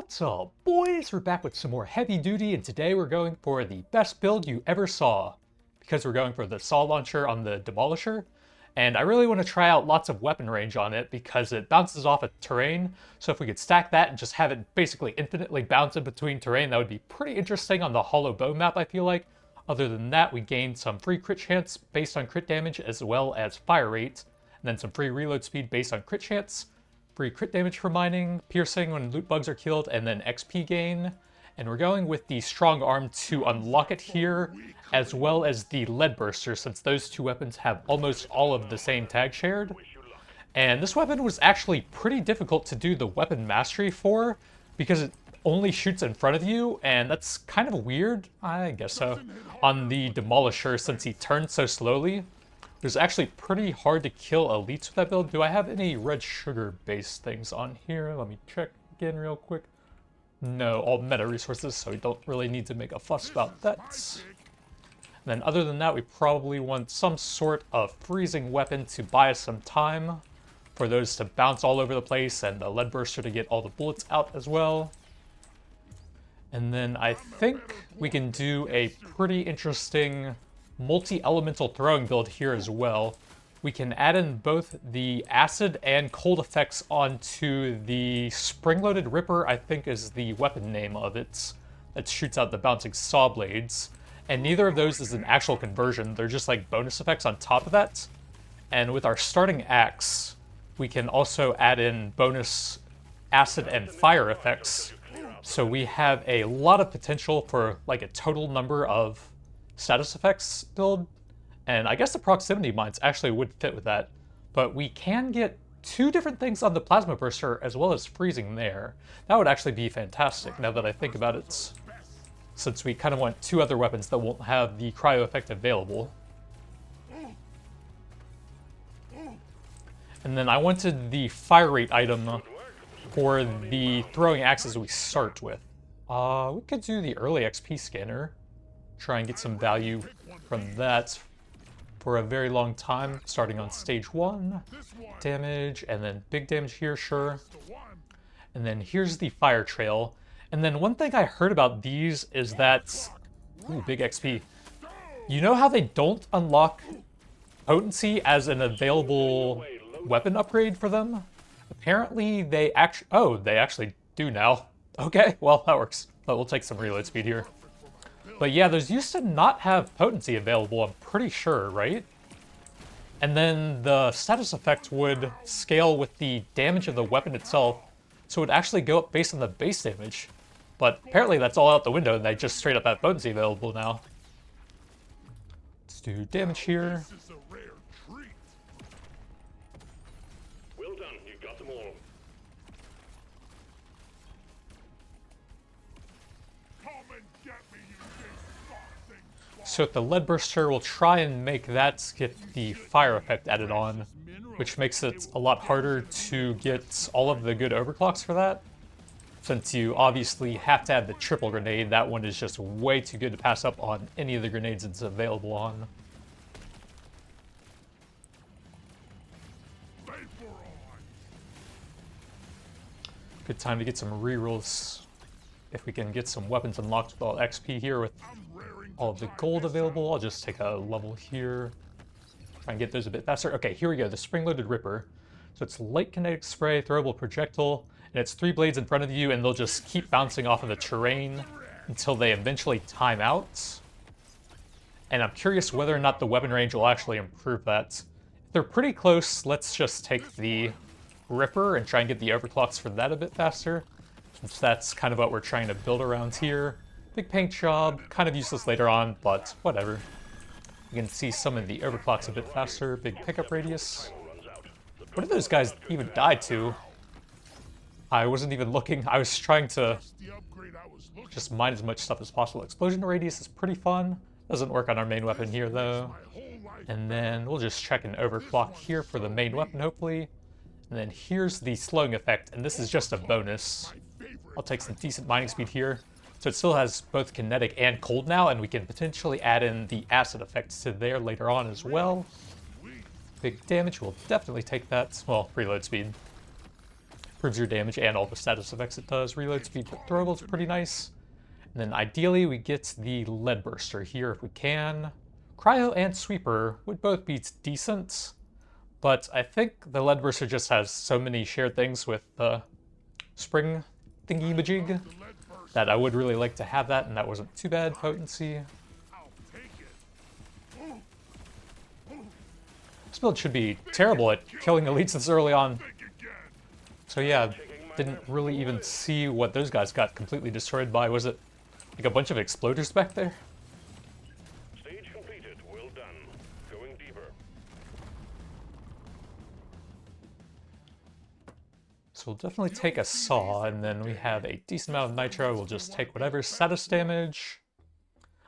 What's up, boys? We're back with some more heavy duty, and today we're going for the best build you ever saw. Because we're going for the saw launcher on the Demolisher, and I really want to try out lots of weapon range on it because it bounces off of terrain, so if we could stack that and just have it basically infinitely bounce in between terrain, that would be pretty interesting on the hollow bow map, I feel like. Other than that, we gained some free crit chance based on crit damage as well as fire rate, and then some free reload speed based on crit chance. Free crit damage for mining, piercing when loot bugs are killed, and then XP gain. And we're going with the strong arm to unlock it here, as well as the lead burster, since those two weapons have almost all of the same tag shared. And this weapon was actually pretty difficult to do the weapon mastery for, because it only shoots in front of you, and that's kind of weird, I guess so, on the Demolisher since he turns so slowly. It was actually pretty hard to kill elites with that build. Do I have any red sugar-based things on here? Let me check again real quick. No, all meta resources, so we don't really need to make a fuss about that. And then other than that, we probably want some sort of freezing weapon to buy us some time for those to bounce all over the place, and the lead burster to get all the bullets out as well. And then I think we can do a pretty interesting multi-elemental throwing build here as well. We can add in both the acid and cold effects onto the spring-loaded Ripper, I think is the weapon name of it, that shoots out the bouncing saw blades. And neither of those is an actual conversion, they're just like bonus effects on top of that. And with our starting axe, we can also add in bonus acid and fire effects. So we have a lot of potential for like a total number of status effects build, and I guess the proximity mines actually would fit with that, but we can get two different things on the plasma burster as well as freezing there. That would actually be fantastic now that I think about it, since we kind of want two other weapons that won't have the cryo effect available. And then I wanted the fire rate item for the throwing axes we start with. We could do the early XP scanner. Try and get some value from that for a very long time, starting on stage 1. Damage, and then big damage here, sure. And then here's the fire trail. And then one thing I heard about these is that... Ooh, big XP. You know how they don't unlock potency as an available weapon upgrade for them? Apparently they actually... Oh, they actually do now. Okay, well, that works. But we'll take some reload speed here. But yeah, those used to not have potency available, I'm pretty sure, right? And then the status effect would scale with the damage of the weapon itself, so it would actually go up based on the base damage. But apparently that's all out the window, and they just straight up have potency available now. Let's do damage here. Well done, you got them all. So with the lead burster, we'll try and make that get the fire effect added on, which makes it a lot harder to get all of the good overclocks for that. Since you obviously have to have the triple grenade, that one is just way too good to pass up on any of the grenades it's available on. Good time to get some rerolls if we can get some weapons unlocked with all XP here with all of the gold available. I'll just take a level here. Try and get those a bit faster. Okay, here we go, the spring-loaded Ripper. So it's light kinetic spray, throwable projectile, and it's 3 blades in front of you, and they'll just keep bouncing off of the terrain until they eventually time out. And I'm curious whether or not the weapon range will actually improve that. If they're pretty close, let's just take the Ripper and try and get the overclocks for that a bit faster, since that's kind of what we're trying to build around here. Big paint job, kind of useless later on, but whatever. You can see some of the overclocks a bit faster. Big pickup radius. What did those guys even die to? I wasn't even looking. I was trying to just mine as much stuff as possible. Explosion radius is pretty fun. Doesn't work on our main weapon here, though. And then we'll just check an overclock here for the main weapon, hopefully. And then here's the slowing effect, and this is just a bonus. I'll take some decent mining speed here. So it still has both kinetic and cold now, and we can potentially add in the acid effects to there later on as well. Big damage, we'll definitely take that. Well, reload speed. improves your damage and all the status effects it does. Reload speed, throwables pretty nice. And then ideally we get the lead burster here if we can. Cryo and sweeper would both be decent, but I think the lead burster just has so many shared things with the spring thingy-majig that I would really like to have that, and that wasn't too bad potency. This build should be terrible at killing elites this early on. So yeah, didn't really even see what those guys got completely destroyed by. Was it like a bunch of exploders back there? Stage completed. Well done. Going deeper. So we'll definitely take a saw, and then we have a decent amount of nitro. We'll just take whatever status damage.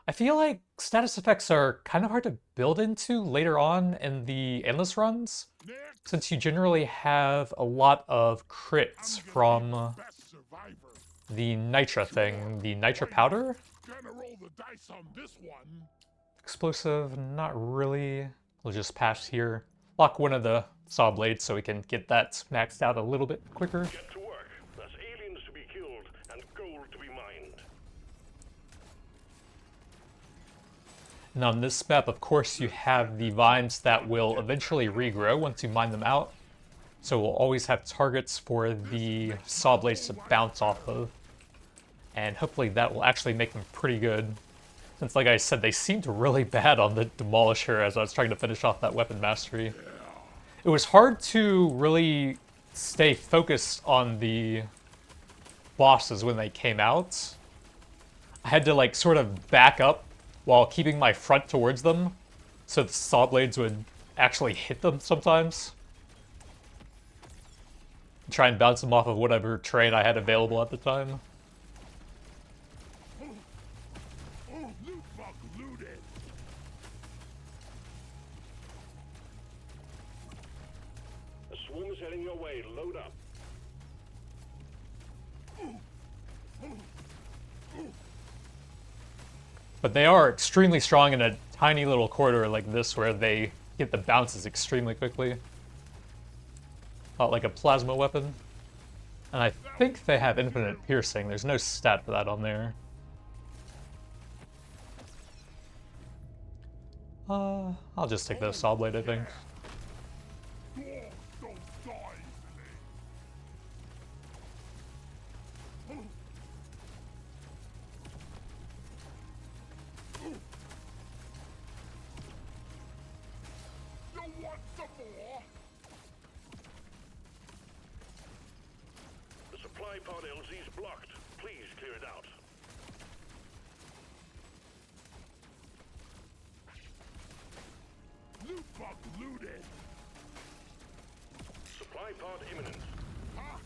I feel like status effects are kind of hard to build into later on in the endless runs, since you generally have a lot of crits from the nitra thing, the nitra powder. Explosive, not really. We'll just pass here. Lock one of the saw blades so we can get that maxed out a little bit quicker. Get to work. There's aliens to be killed and gold to be mined. And on this map, of course, you have the vines that will eventually regrow once you mine them out. So we'll always have targets for the saw blades to bounce off of. And hopefully that will actually make them pretty good. Since, like I said, they seemed really bad on the Demolisher as I was trying to finish off that weapon mastery. It was hard to really stay focused on the bosses when they came out. I had to, like, sort of back up while keeping my front towards them, so the saw blades would actually hit them sometimes. Try and bounce them off of whatever terrain I had available at the time. A swarm is heading your way. Load up. But they are extremely strong in a tiny little corridor like this where they get the bounces extremely quickly. Not like a plasma weapon. And I think they have infinite piercing. There's no stat for that on there. I'll just take the saw blade, I think. The supply pod LZ's blocked. Please clear it out. Loot bug looted. Supply pod imminent. Ha!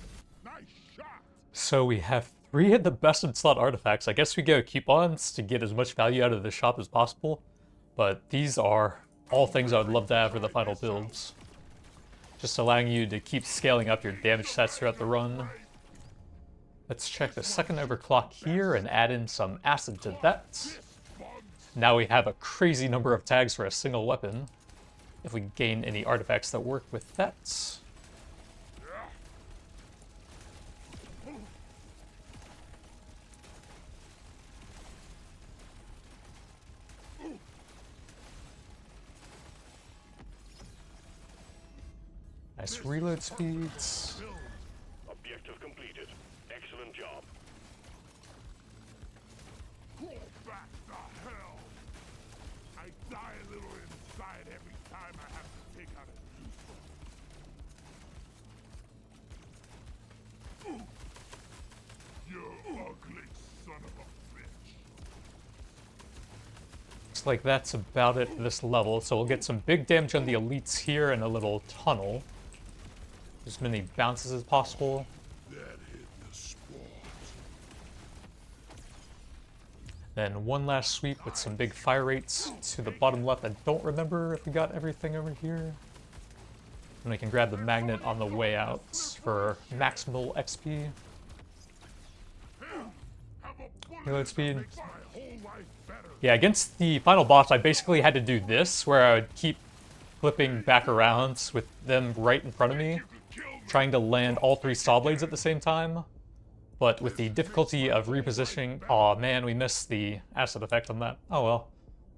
Nice shot. So we have 3 of the best in slot artifacts. I guess we go coupons to get as much value out of the shop as possible. But these are all things I would love to have for the final builds. Just allowing you to keep scaling up your damage stats throughout the run. Let's check the second overclock here and add in some acid to that. Now we have a crazy number of tags for a single weapon, if we gain any artifacts that work with that. Nice reload speeds. Objective completed. Excellent job. Crawl back the hell. I die a little inside every time I have to take out a juice. You ugly son of a bitch. Looks like that's about it for this level, so we'll get some big damage on the elites here in a little tunnel. As many bounces as possible. That hit the spot. Then one last sweep with some big fire rates to the bottom left. I don't remember if we got everything over here. And we can grab the magnet on the way out for maximal XP. Reload speed. Yeah, against the final boss, I basically had to do this, where I would keep flipping back around with them right in front of me, trying to land all 3 saw blades at the same time. But with the difficulty of repositioning... Aw, man, we missed the acid effect on that. Oh well.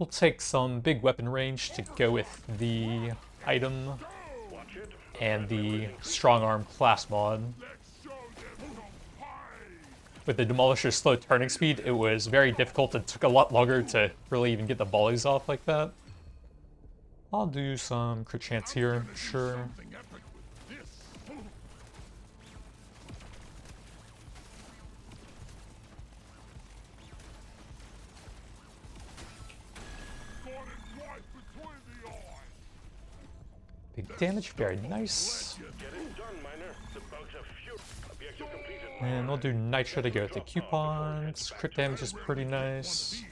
We'll take some big weapon range to go with the item and the strong arm class mod. With the Demolisher's slow turning speed, it was very difficult. It took a lot longer to really even get the volleys off like that. I'll do some crit chance here, sure. Big damage, very nice. And we'll do Nitro to go with the coupons. Crit damage is pretty nice.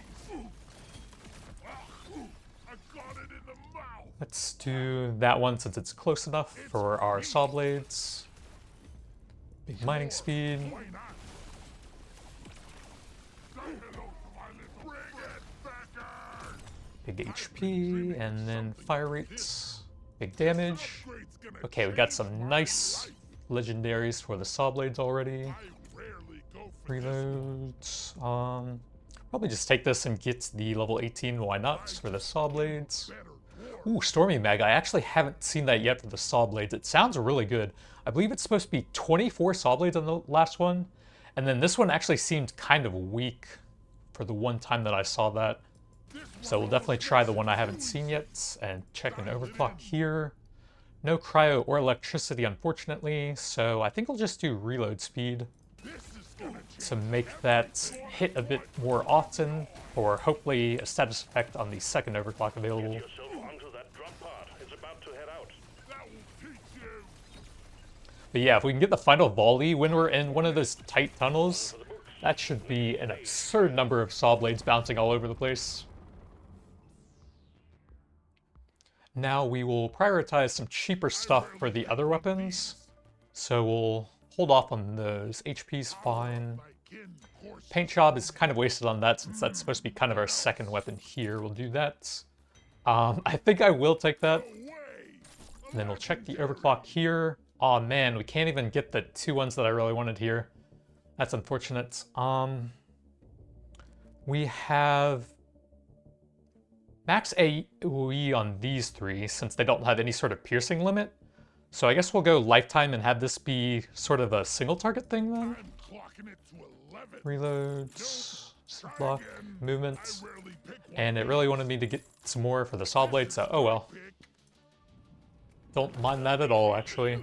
Let's do that one since it's close enough for our saw blades. Big mining speed. Big HP, and then fire rates. Big damage. Okay, we got some nice legendaries for the saw blades already. Reloads. Probably just take this and get the level 18. Why not? For the saw blades. Ooh, Stormy Mag. I actually haven't seen that yet for the saw blades. It sounds really good. I believe it's supposed to be 24 saw blades on the last one, and then this one actually seemed kind of weak for the one time that I saw that. So we'll definitely try the one I haven't seen yet and check an overclock here. No cryo or electricity, unfortunately, so I think we'll just do reload speed to make that hit a bit more often, or hopefully a status effect on the second overclock available. But yeah, if we can get the final volley when we're in one of those tight tunnels, that should be an absurd number of saw blades bouncing all over the place. Now we will prioritize some cheaper stuff for the other weapons. So we'll hold off on those. HP's fine. Paint job is kind of wasted on that since that's supposed to be kind of our second weapon here. We'll do that. I think I will take that. And then we'll check the overclock here. Aw, man, we can't even get the 2 ones that I really wanted here. That's unfortunate. We have max AoE on these 3 since they don't have any sort of piercing limit. So I guess we'll go lifetime and have this be sort of a single target thing then. Reloads, block, movement. And it really wanted me to get some more for the saw blade, so oh well. Don't mind that at all, actually.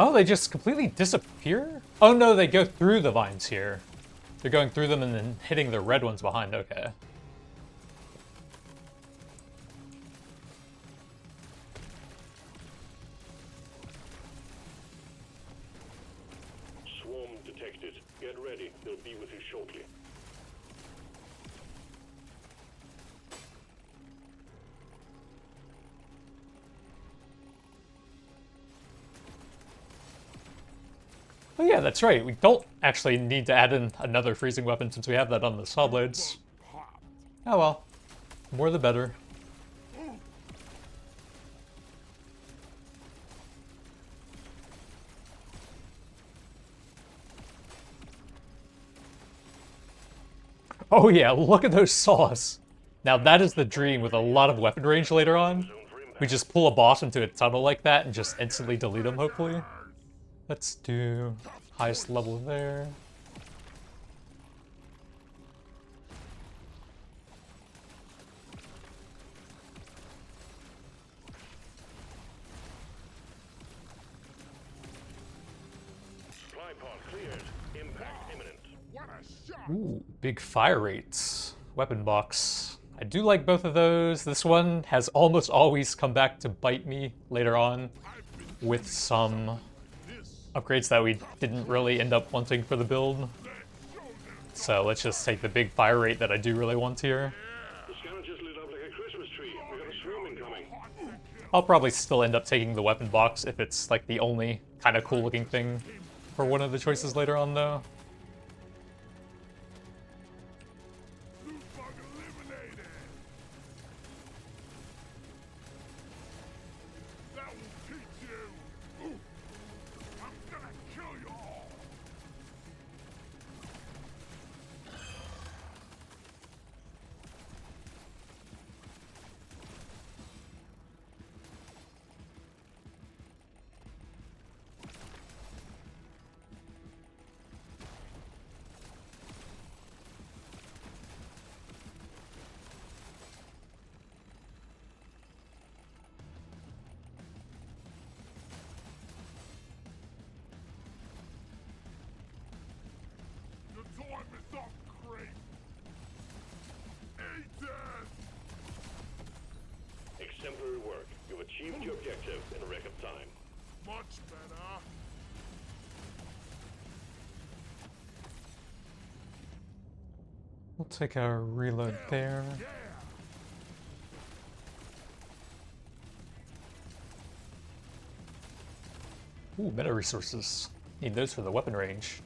Oh, they just completely disappear? Oh no, they go through the vines here. They're going through them and then hitting the red ones behind, okay. Swarm detected. Get ready. They'll be with you shortly. Oh yeah, that's right. We don't actually need to add in another freezing weapon since we have that on the saw blades. Oh well. More the better. Oh yeah, look at those saws. Now that is the dream with a lot of weapon range later on. We just pull a boss into a tunnel like that and just instantly delete them, hopefully. Let's do highest level there. Supply pod cleared. Impact imminent. Ooh, big fire rates. Weapon box. I do like both of those. This one has almost always come back to bite me later on with some upgrades that we didn't really end up wanting for the build. So let's just take the big fire rate that I do really want here. The scavengers lit up like a Christmas tree. We got a swarm incoming. I'll probably still end up taking the weapon box if it's like the only kind of cool looking thing for one of the choices later on though. Loot bug eliminated. That will teach you. Ooh. I'm gonna kill you all. The time is up, Crate. Eat it. Exemplary work. You've achieved your objective in a record time. Much better. We'll take a reload there. Yeah. Ooh, meta resources. Need those for the weapon range.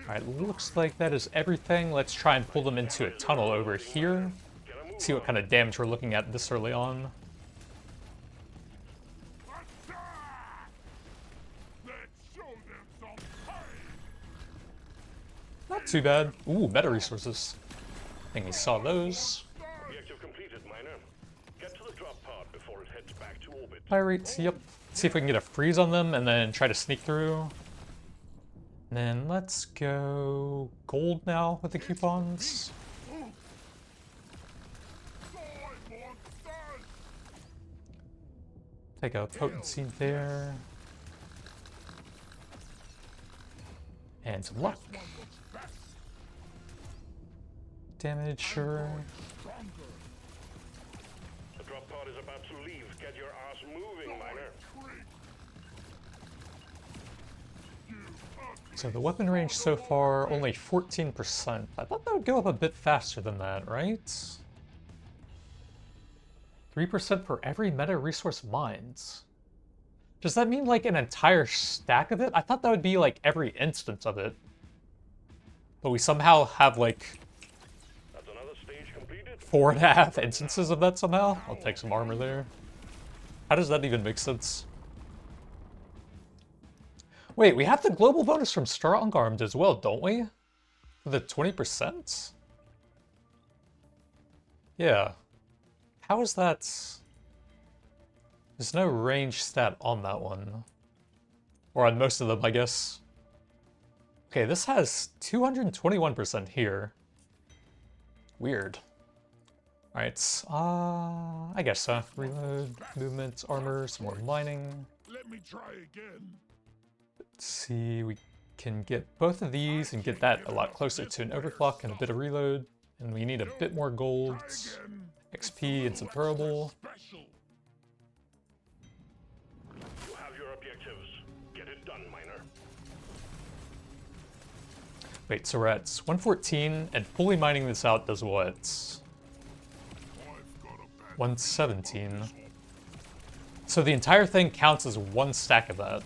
Alright, looks like that is everything. Let's try and pull them into a tunnel over here. See what kind of damage we're looking at this early on. Attack! Let's show them some pain. Not too bad. Ooh, meta resources. I think we saw those. Objective completed, Miner. Get to the drop pod before it heads back to orbit. Pirates, yep. See if we can get a freeze on them and then try to sneak through. And then let's go gold now with the coupons. Take a potency there. And some luck. Damage, sure. The drop pod is about to leave. Get your ass moving, Miner. So the weapon range so far, only 14%. I thought that would go up a bit faster than that, right? 3% for every meta resource mined. Does that mean like an entire stack of it? I thought that would be like every instance of it. But we somehow have like That's another stage completed. 4.5 instances of that somehow? I'll take some armor there. How does that even make sense? Wait, we have the global bonus from Strong Armed as well, don't we? For the 20%? Yeah. How is that? There's no range stat on that one. Or on most of them, I guess. Okay, this has 221% here. Weird. Alright, I guess so. Reload, movement, armor, some more mining. Let me try again. Let's see, we can get both of these and get that a lot closer to an overclock and a bit of reload. And we need a bit more gold, XP, and some durable. Special. You have your objectives. Get it done, Miner. Wait, so we're at 114, and fully mining this out does what? I've got a bad 117. So the entire thing counts as one stack of that.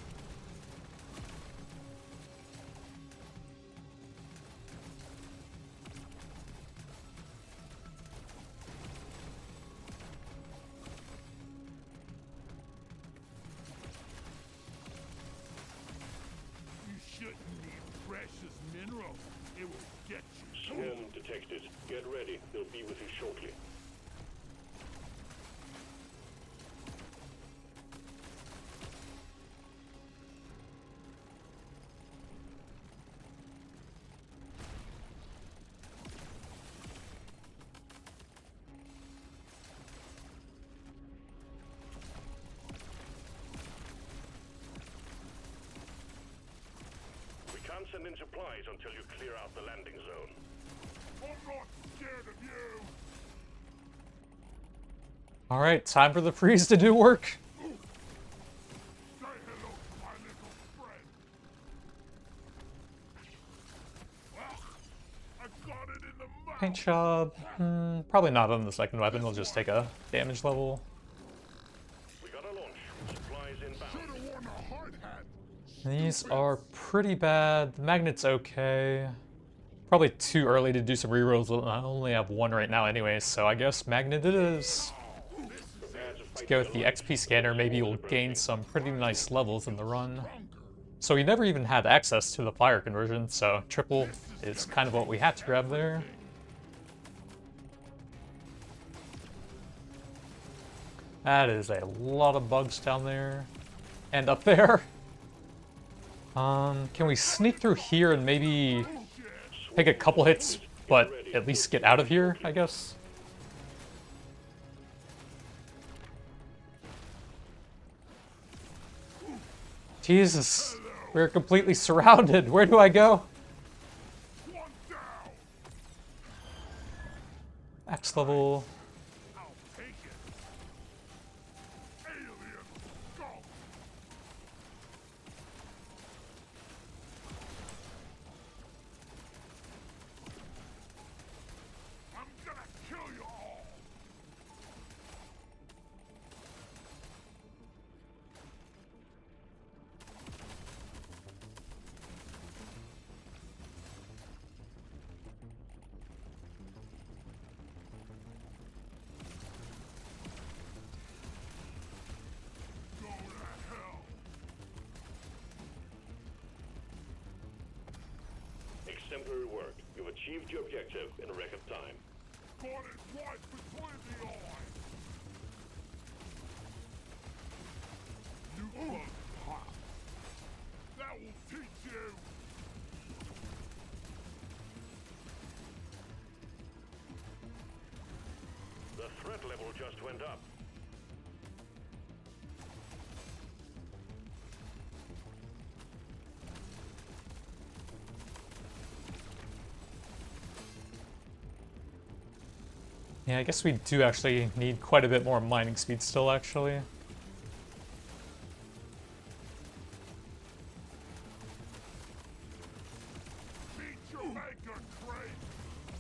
You shouldn't need precious minerals. It will get you. Swarm detected. Get ready. They'll be with you shortly. We can't send in supplies until you clear out the landing zone. I'm not scared of you. Alright, time for the freeze to do work. Say hello to my little friend. Ugh, I got it in the mouth. Paint job, probably not on the second weapon, we'll just take a damage level. We got a launch. Supplies inbound. Should've worn a hard hat. These are pretty bad. The magnet's okay. Probably too early to do some rerolls. I only have one right now anyway, so I guess magnet it is. Let's go with the XP scanner, maybe we'll gain some pretty nice levels in the run. So we never even had access to the fire conversion, so triple is kind of what we had to grab there. That is a lot of bugs down there. And up there. Can we sneak through here and maybe take a couple hits, but at least get out of here, I guess? Jesus, we're completely surrounded. Where do I go? One down. Max level. I'll take it. Alien, go. I'm gonna kill you all. Go to hell. Exemplary work. You've achieved your objective in a record time. Got it right between the eyes. You bug hop. That will teach you. The threat level just went up. Yeah, I guess we do actually need quite a bit more mining speed still, actually. Beat your maker, Crane.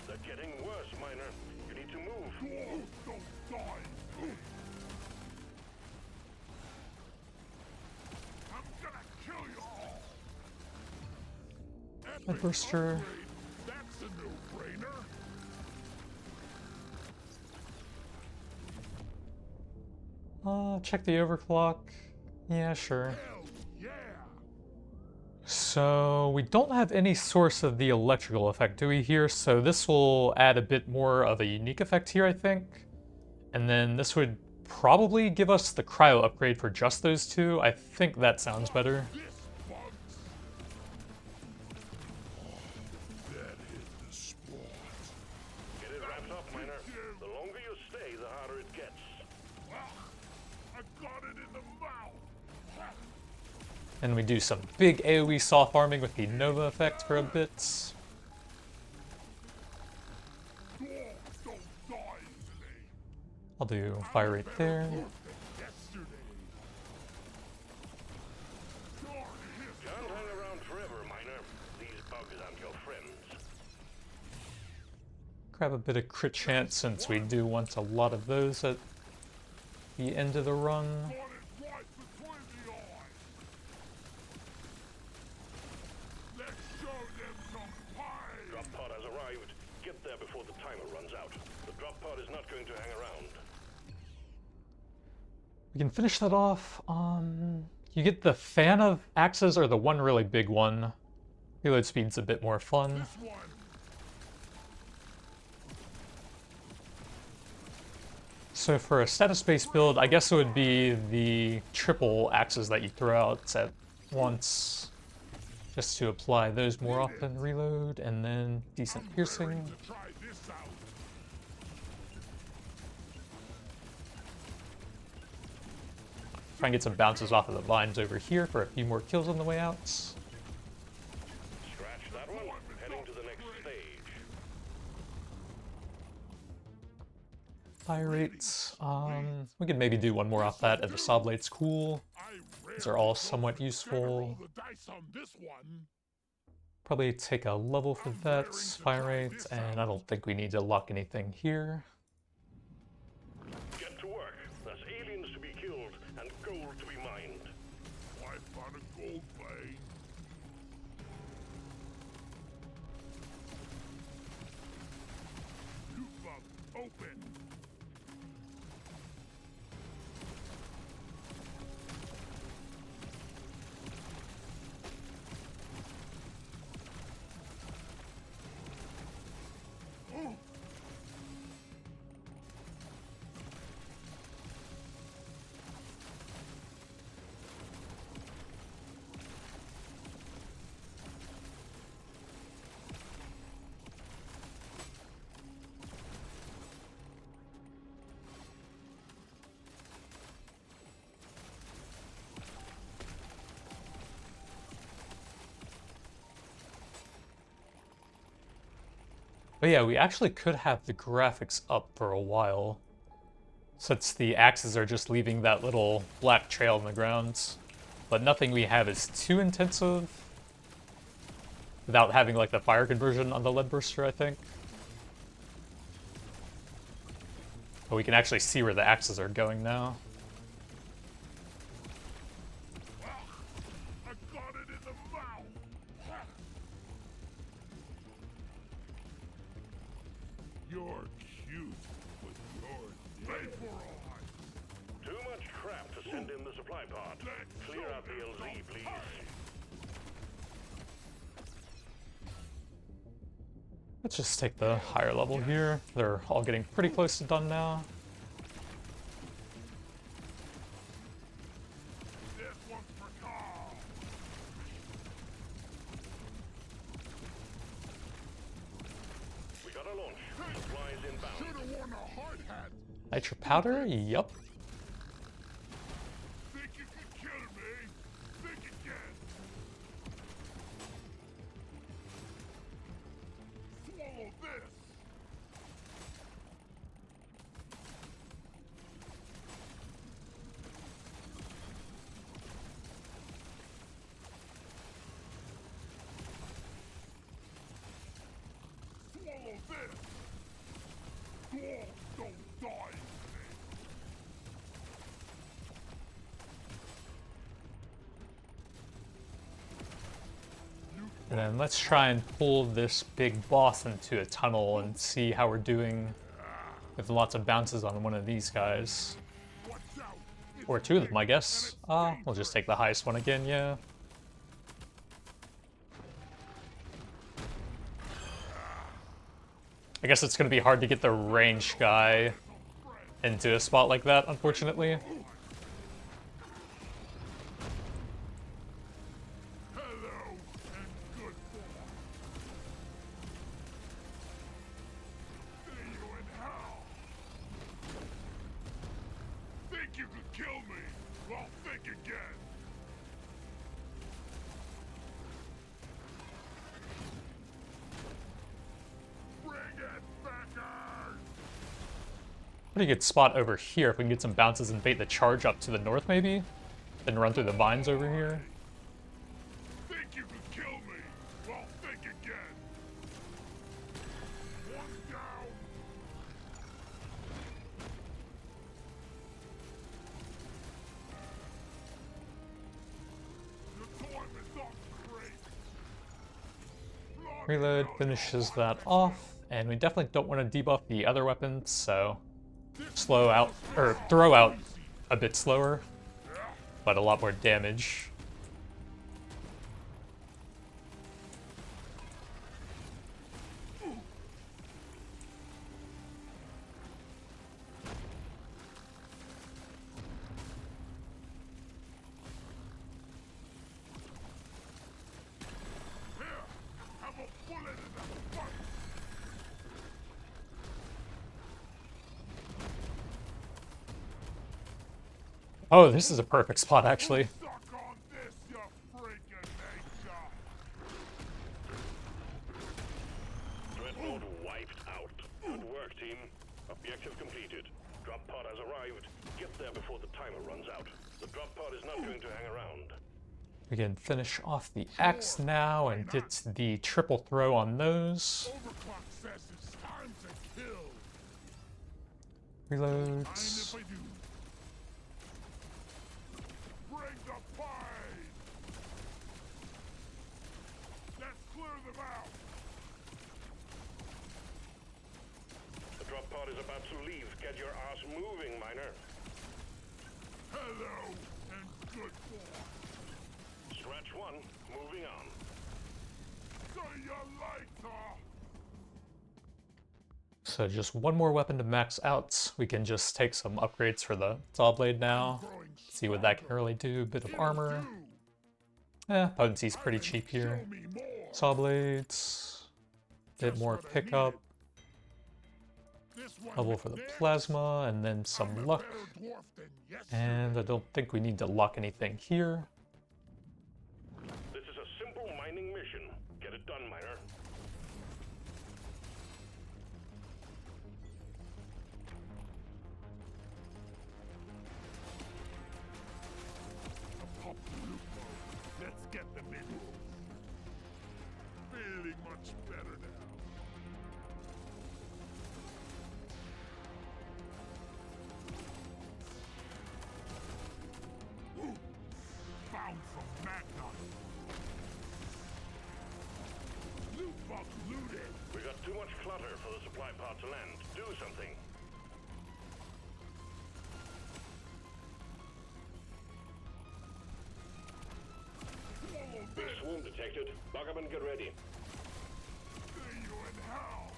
They're getting worse, Miner. You need to move. Dwarves don't die. I'm gonna kill you all. Epic Burster. upgrade. That's a no-brainer. Check the overclock. Yeah, sure. Hell yeah. So we don't have any source of the electrical effect, do we here? So this will add a bit more of a unique effect here, I think. And then this would probably give us the cryo upgrade for just those two. I think that sounds better. This bugs. That hit the spot. Get it wrapped up, Miner. The longer you stay, the harder it gets. I got it in the mouth. And we do some big AoE saw farming with the Nova effect for a bit. Dwarves don't die easily. I'll do fire rate there. Yesterday. Darn his Can't hang around forever, Miner. These bugs aren't your friends. Grab a bit of crit chance since we do want a lot of those at the end of the run. got it right between the eyes. Let's show them some pain. Drop pod has arrived. Get there before the timer runs out. The drop pod is not going to hang around. We can finish that off. You get the fan of axes or the one really big one. Reload speed's a bit more fun. This one. So for a status-based build, I guess it would be the triple axes that you throw out at once, just to apply those more often. Reload, and then decent piercing. To try this out. Try and get some bounces off of the vines over here for a few more kills on the way out. Scratch that one. Heading to the next stage. Fire rates. We could maybe do one more off that, and the saw blade's cool. I These are all somewhat useful. roll the dice on this one. Probably take a level for that, fire rate, and I don't think we need to lock anything here. Get to work. There's aliens to be killed and gold to be mined. Wipe on a gold vein. Loot bug open. But yeah, we actually could have the graphics up for a while, since the axes are just leaving that little black trail in the ground. But nothing we have is too intensive, without having like the fire conversion on the lead burster, I think. But we can actually see where the axes are going now. I got it in the mouth. You're cute with your vapor on. Too much crap to send in the supply pod. Clear out the LZ, please. Let's just take the higher level here. They're all getting pretty close to done now. This one's for Carl. We got a launch. Supplies inbound. Should've worn a hard hat. Nitro powder? Yup. Think you could kill me? Think again. Swallow this. Swallow this. Dwarves don't die. And then let's try and pull this big boss into a tunnel and see how we're doing with lots of bounces on one of these guys. Watch out. Or two of them, I guess. We'll just take the highest one again, yeah. I guess it's gonna be hard to get the range guy into a spot like that, unfortunately. Hello and good boy. See you in hell. Think you could kill me? Well, think again. Bring it, backers! Pretty good spot over here if we can get some bounces and bait the charge up to the north, maybe? Then run through the vines over here. Think you could kill me? Well, think again. One down. The time is up, great. Reload finishes that off, and we definitely don't want to debuff the other weapons, so slow out, or throw out a bit slower, but a lot more damage. Here, have a bullet in the butt. Oh, this is a perfect spot, actually. Suck on this, you freaking nature. Dreadnought wiped out. Good work, team. Objective completed. Drop pod has arrived. Get there before the timer runs out. The drop pod is not going to hang around. We can finish off the axe now and get the triple throw on those. Overclock says it's time to kill. Reloads. If I do. Bring the pie. Let's clear them out. The drop pod is about to leave. Get your ass moving, miner. Hello and good boy. Scratch one, moving on. See you later. So just one more weapon to max out. We can just take some upgrades for the saw blade now. See what that can really do. Bit of armor. Potency's pretty cheap here. Saw blades. Bit more pickup. Level for the plasma, and then some luck. And I don't think we need to lock anything here. This is a simple mining mission. Get it done, miner. Pop the loop mode. Let's get the minerals. Feeling much better now. Ooh, found some magnet. Loot box looted. We got too much clutter for the supply pod to land. Do something. Swallow Big this. swarm detected. Lock up and get ready. See you in hell.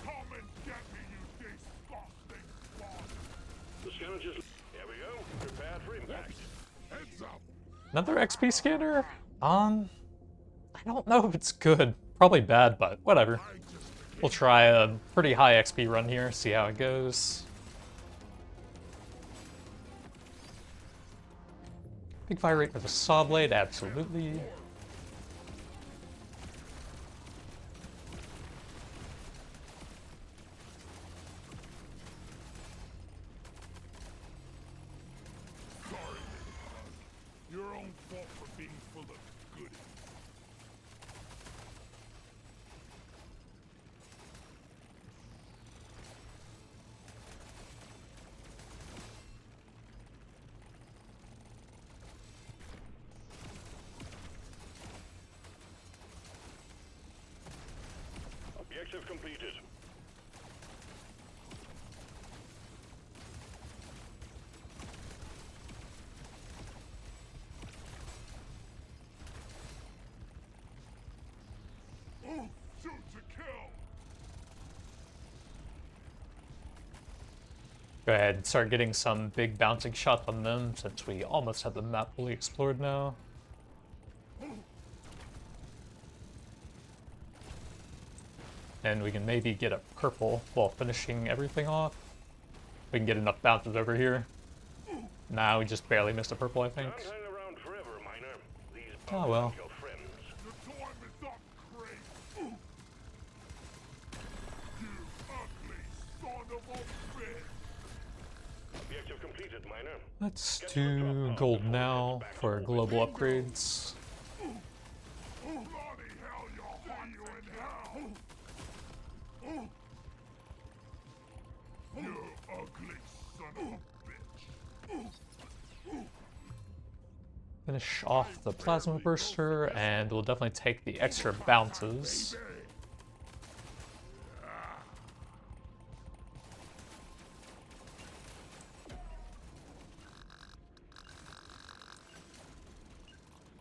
Come and get me, you disgusting spawn. The scanner just... There we go. Prepared for impact. Heads up. Another XP scanner? I don't know if it's good. Probably bad, but whatever. I just We'll try a pretty high XP run here, see how it goes. Big fire rate with a saw blade, absolutely. sorry, your own fault for being full of goodies. Objective completed. Ooh, shoot to kill. Go ahead and start getting some big bouncing shots on them since we almost have the map fully explored now. And we can maybe get a purple while finishing everything off. We can get enough bounces over here. Nah, we just barely missed a purple, I think. Don't hang around forever, miner. These Oh, are well. your friends. The time is up, Craig. Ooh. You ugly son of a bitch. Objective completed, miner. Let's do gold now for global upgrades. Bloody hell, you're hot in hell. You ugly son of a bitch. Finish off the plasma burster, and we'll definitely take the extra bounces.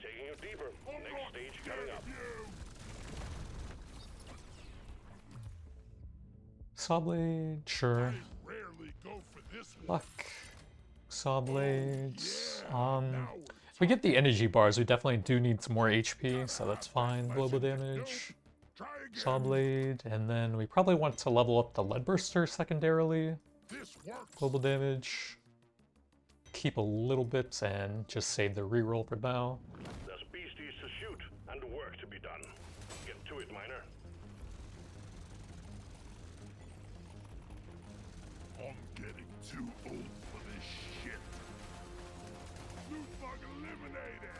Taking you deeper. Next stage coming up. Saw blade, sure. Rarely go for this one. Luck. Saw blades. If we get the energy bars, we definitely do need some more HP, so that's fine. Global damage. Try Saw again. blade, and then we probably want to level up the lead burster secondarily. This works. Global damage. Keep a little bit and just save the reroll for now. There's beasties to shoot and work to be done. Get to it, miner. I'm getting too old for this shit. Eliminated!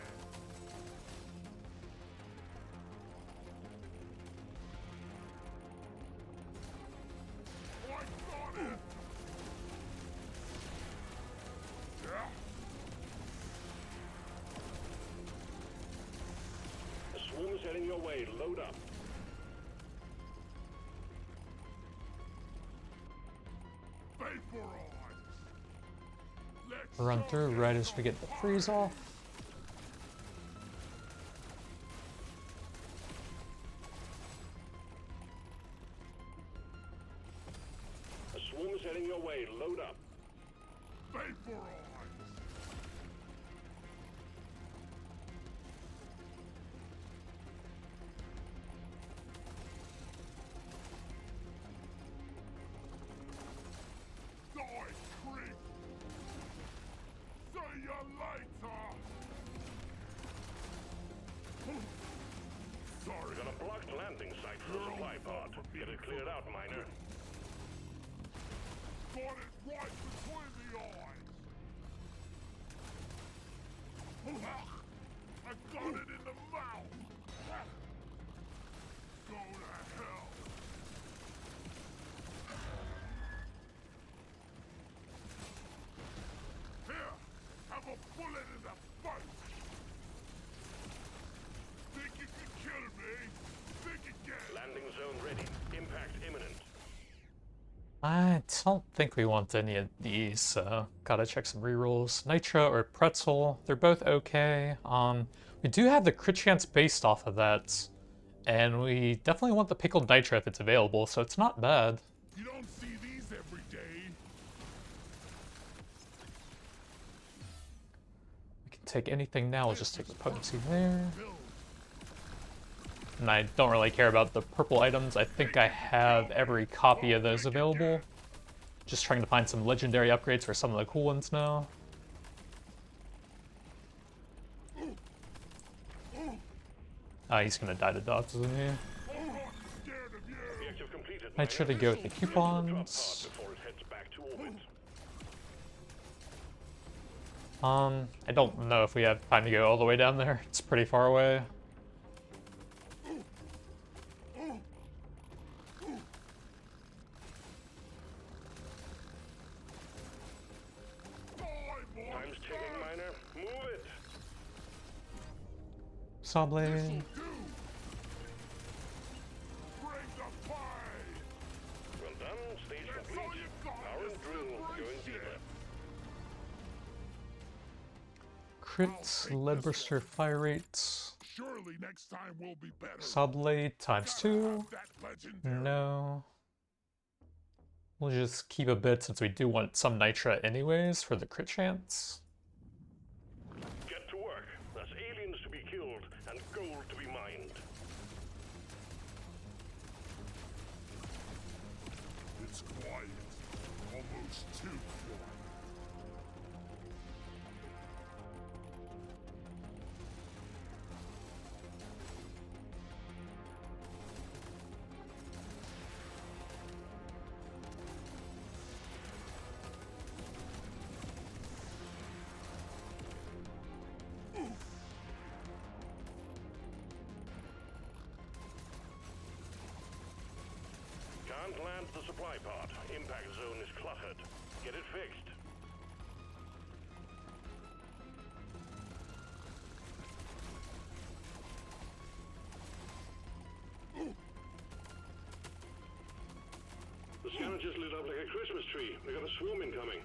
I got it! Yeah. A swarm is heading your way. Load up. Vaporize! Let's Run show through them right as we get the freeze off. A swarm is heading your way. Load up. Vaporize! Die, creep! See you later! Sorry. We got a blocked landing site for a supply pod. Get it cleared out, miner. Got it right between the eyes! I got it in the mouth! Go to hell! Here! Have a bullet in the face! Think you can kill me? Think again! Landing zone ready. Impact imminent. I don't think we want any of these, so gotta check some rerolls. Nitro or Pretzel, they're both okay. We do have the crit chance based off of that, and we definitely want the pickled Nitro if it's available, so it's not bad. You don't see these every day. We can take anything now, we'll just take the potency there. Build. And I don't really care about the purple items. I think I have every copy of those available. Just trying to find some legendary upgrades for some of the cool ones now. He's gonna die to dots, isn't he? I'm not scared of you. Objective completed. I should have go with the Get to the drop pod coupons. before it heads back to orbit. I don't know if we have time to go all the way down there. It's pretty far away. Time's ticking, miner. Move it. Sable. Bring the pie. Well done. Stage That's all complete. you got. Power and drill going deeper. Crit, lead burster fire rates. Surely next time will be better. Sable times 2. That legendary. No. We'll just keep a bit since we do want some Nitra anyways for the crit chance. Get to work. There's aliens to be killed and gold to be mined. It's quiet. Almost too quiet. Can't land the supply pod. Impact zone is cluttered. Get it fixed. The scanner just lit up like a Christmas tree. We got a swarm incoming.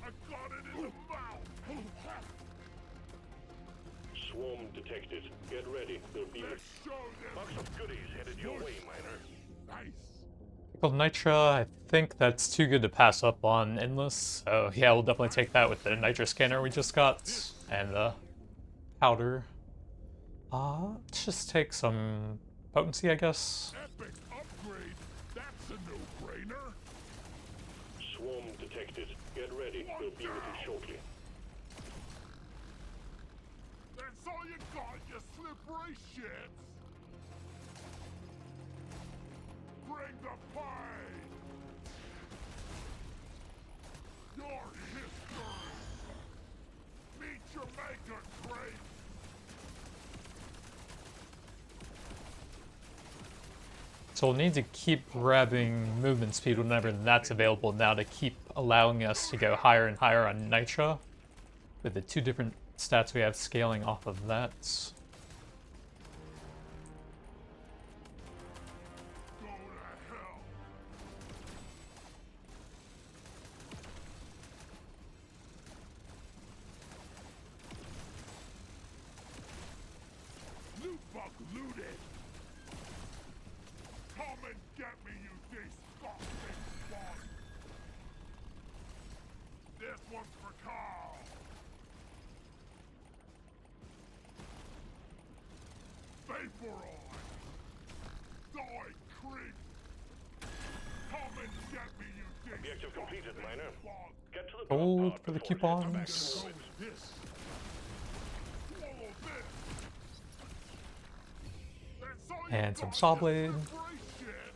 I got it in the mouth. Swarm detected. Get ready. There'll be a Let's show them. box of goodies headed your way, miner. Nice. Pickled Nitra, I think that's too good to pass up on Endless. So yeah, we'll definitely take that with the Nitra scanner we just got. And the powder. Let's just take some potency, I guess. Epic upgrade. That's a no-brainer. Swarm detected. Get ready. We'll be with you shortly. That's all you got, you slippery shits. Bring the pie. So we'll need to keep grabbing movement speed whenever that's available now to keep allowing us to go higher and higher on Nitra, with the 2 different stats we have scaling off of that. Go to hell. Loot bug looted. Come and get me, you disgusting bug. This one's for Carl. Vaporize. Die, creep. Come and get me, you Objective completed, miner. bug. Get to the drop Gold pod for the before it coupons. gets back to it. This. Swallow this. That's all you And some got, saw you blade. slippery shit.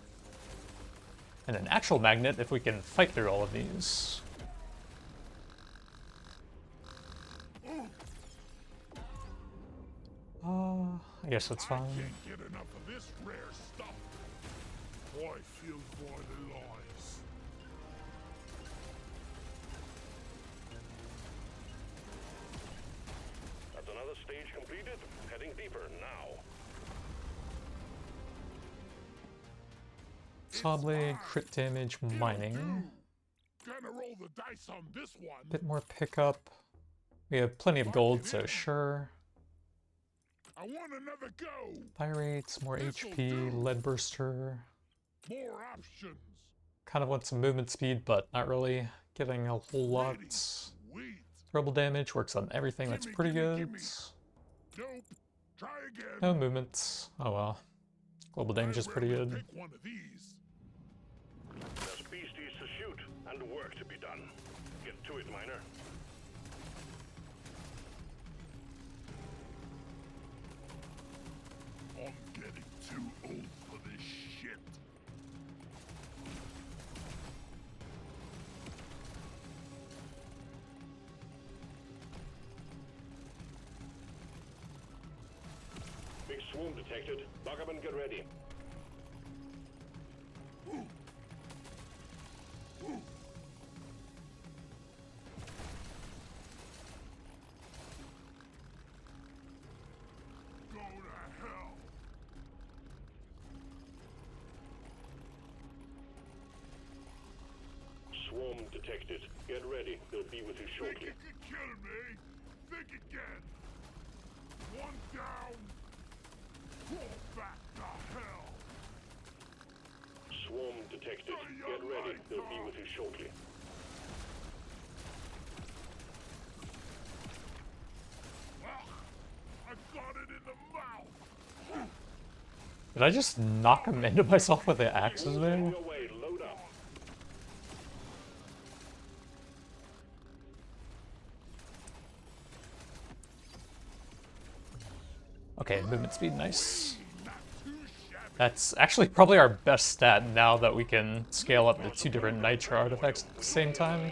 And an actual magnet if we can fight through all of these. I guess that's I fine. can't get enough of this rare stuff. I feel vitalized. That's another stage completed. Heading deeper now. Saw blade, crit damage, mining. Gonna roll the dice on this one. Bit more pickup. We have plenty of gold, so sure. I want another go. Fire rates, more HP, lead burster. More options. Kind of want some movement speed, but not really getting a whole lot. Ready. Wait. Throwable damage works on everything, that's Gimme, pretty gimme, good. gimme. Nope. Try again. No movements. Oh well. Global damage is pretty rarely good. Pick one of these. There's beasties to shoot and work to be done. Get to it, miner. I'm getting too old for this shit. Big swarm detected. Lock up and get ready. Go to hell. Swarm detected. Get ready. They'll be with you Think shortly. you could kill me? Think again. One down. Crawl back to hell. Swarm detected. Get ready. They'll be with you shortly. I got it in the mouth. Did I just knock him into myself with the axes On there? your way. Load up. Okay, movement speed, nice. Not too shabby. That's actually probably our best stat now that we can scale up the 2 different Nitra artifacts at the same time.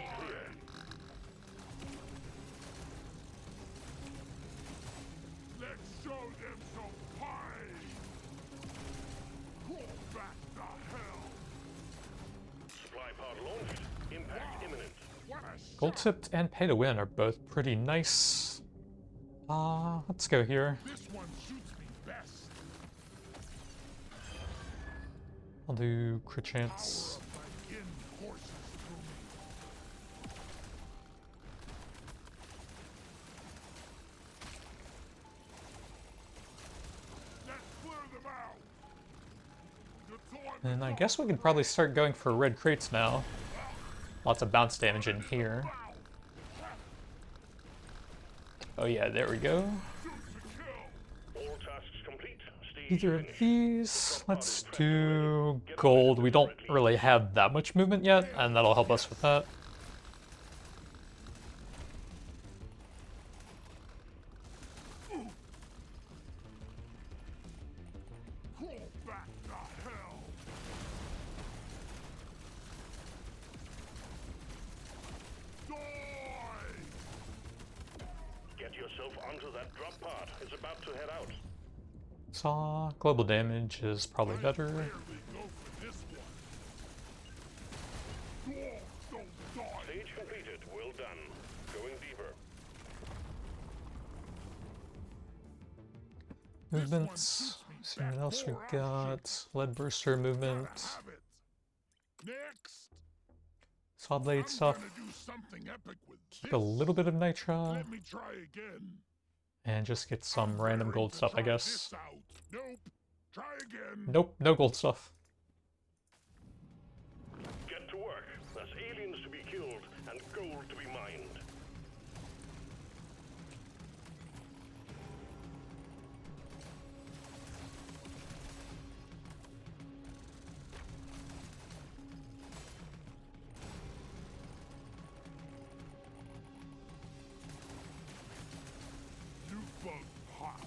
Let's show them some pain. Crawl back to hell. Supply pod launched. Impact imminent. What a Gold shot. tipped and pay to win are both pretty nice. Let's go here. This one shoots me best. I'll do crit chance. Power of my kin courses through me. Let's clear them out. The time And is I up. guess we can probably start going for red crates now. Lots of bounce damage in here. Oh yeah, there we go. Shoot to kill. All tasks complete. Stage Either of finished. these. Let's do gold. We don't really have that much movement yet, and that'll help us with that. Crawl back to hell. Die. Get yourself onto that drop pod. It's about to head out. Saw global damage is probably better. Rarely go Stage completed. Well done. Going deeper. Movements. See what else we got. Lead burster movement. Next, Saw blade stuff. gonna do something epic with Keep a little bit of nitra. Let me try again. And just get some random gold stuff, I guess. This out. Nope. Try again. Nope, no gold stuff. Get to work. There's aliens to be killed and gold to be mined. You bug hot.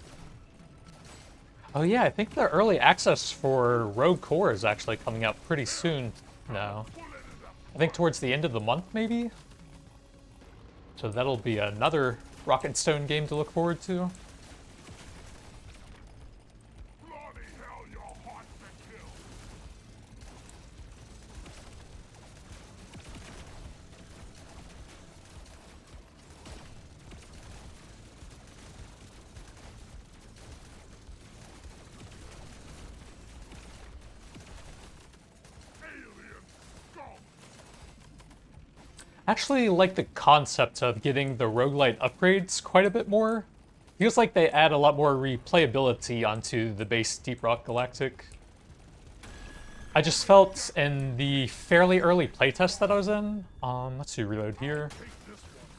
Oh yeah, I think the early access for Rogue Core is actually coming out pretty soon now. I think towards the end of the month, maybe? So that'll be another Rock and Stone game to look forward to. Bloody hell, you're hot to kill. Alien scum. Actually like the concept of getting the roguelite upgrades quite a bit more. Feels like they add a lot more replayability onto the base Deep Rock Galactic. I just felt in the fairly early playtest that I was in, let's see, reload here,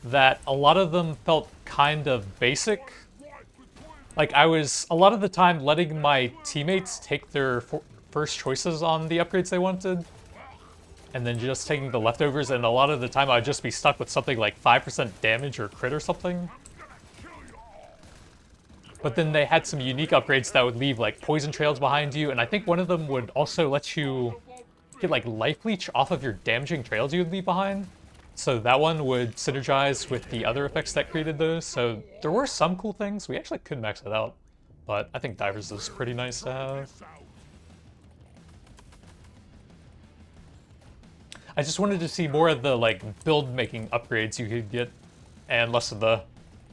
that a lot of them felt kind of basic. Like I was, a lot of the time, letting my teammates take their first choices on the upgrades they wanted, and then just taking the leftovers, and a lot of the time I'd just be stuck with something like 5% damage or crit or something. But then they had some unique upgrades that would leave like poison trails behind you, and I think one of them would also let you get like life leech off of your damaging trails you would leave behind. So that one would synergize with the other effects that created those. So there were some cool things. We actually could max it out, but I think divers is pretty nice to have. I just wanted to see more of the like build making upgrades you could get, and less of the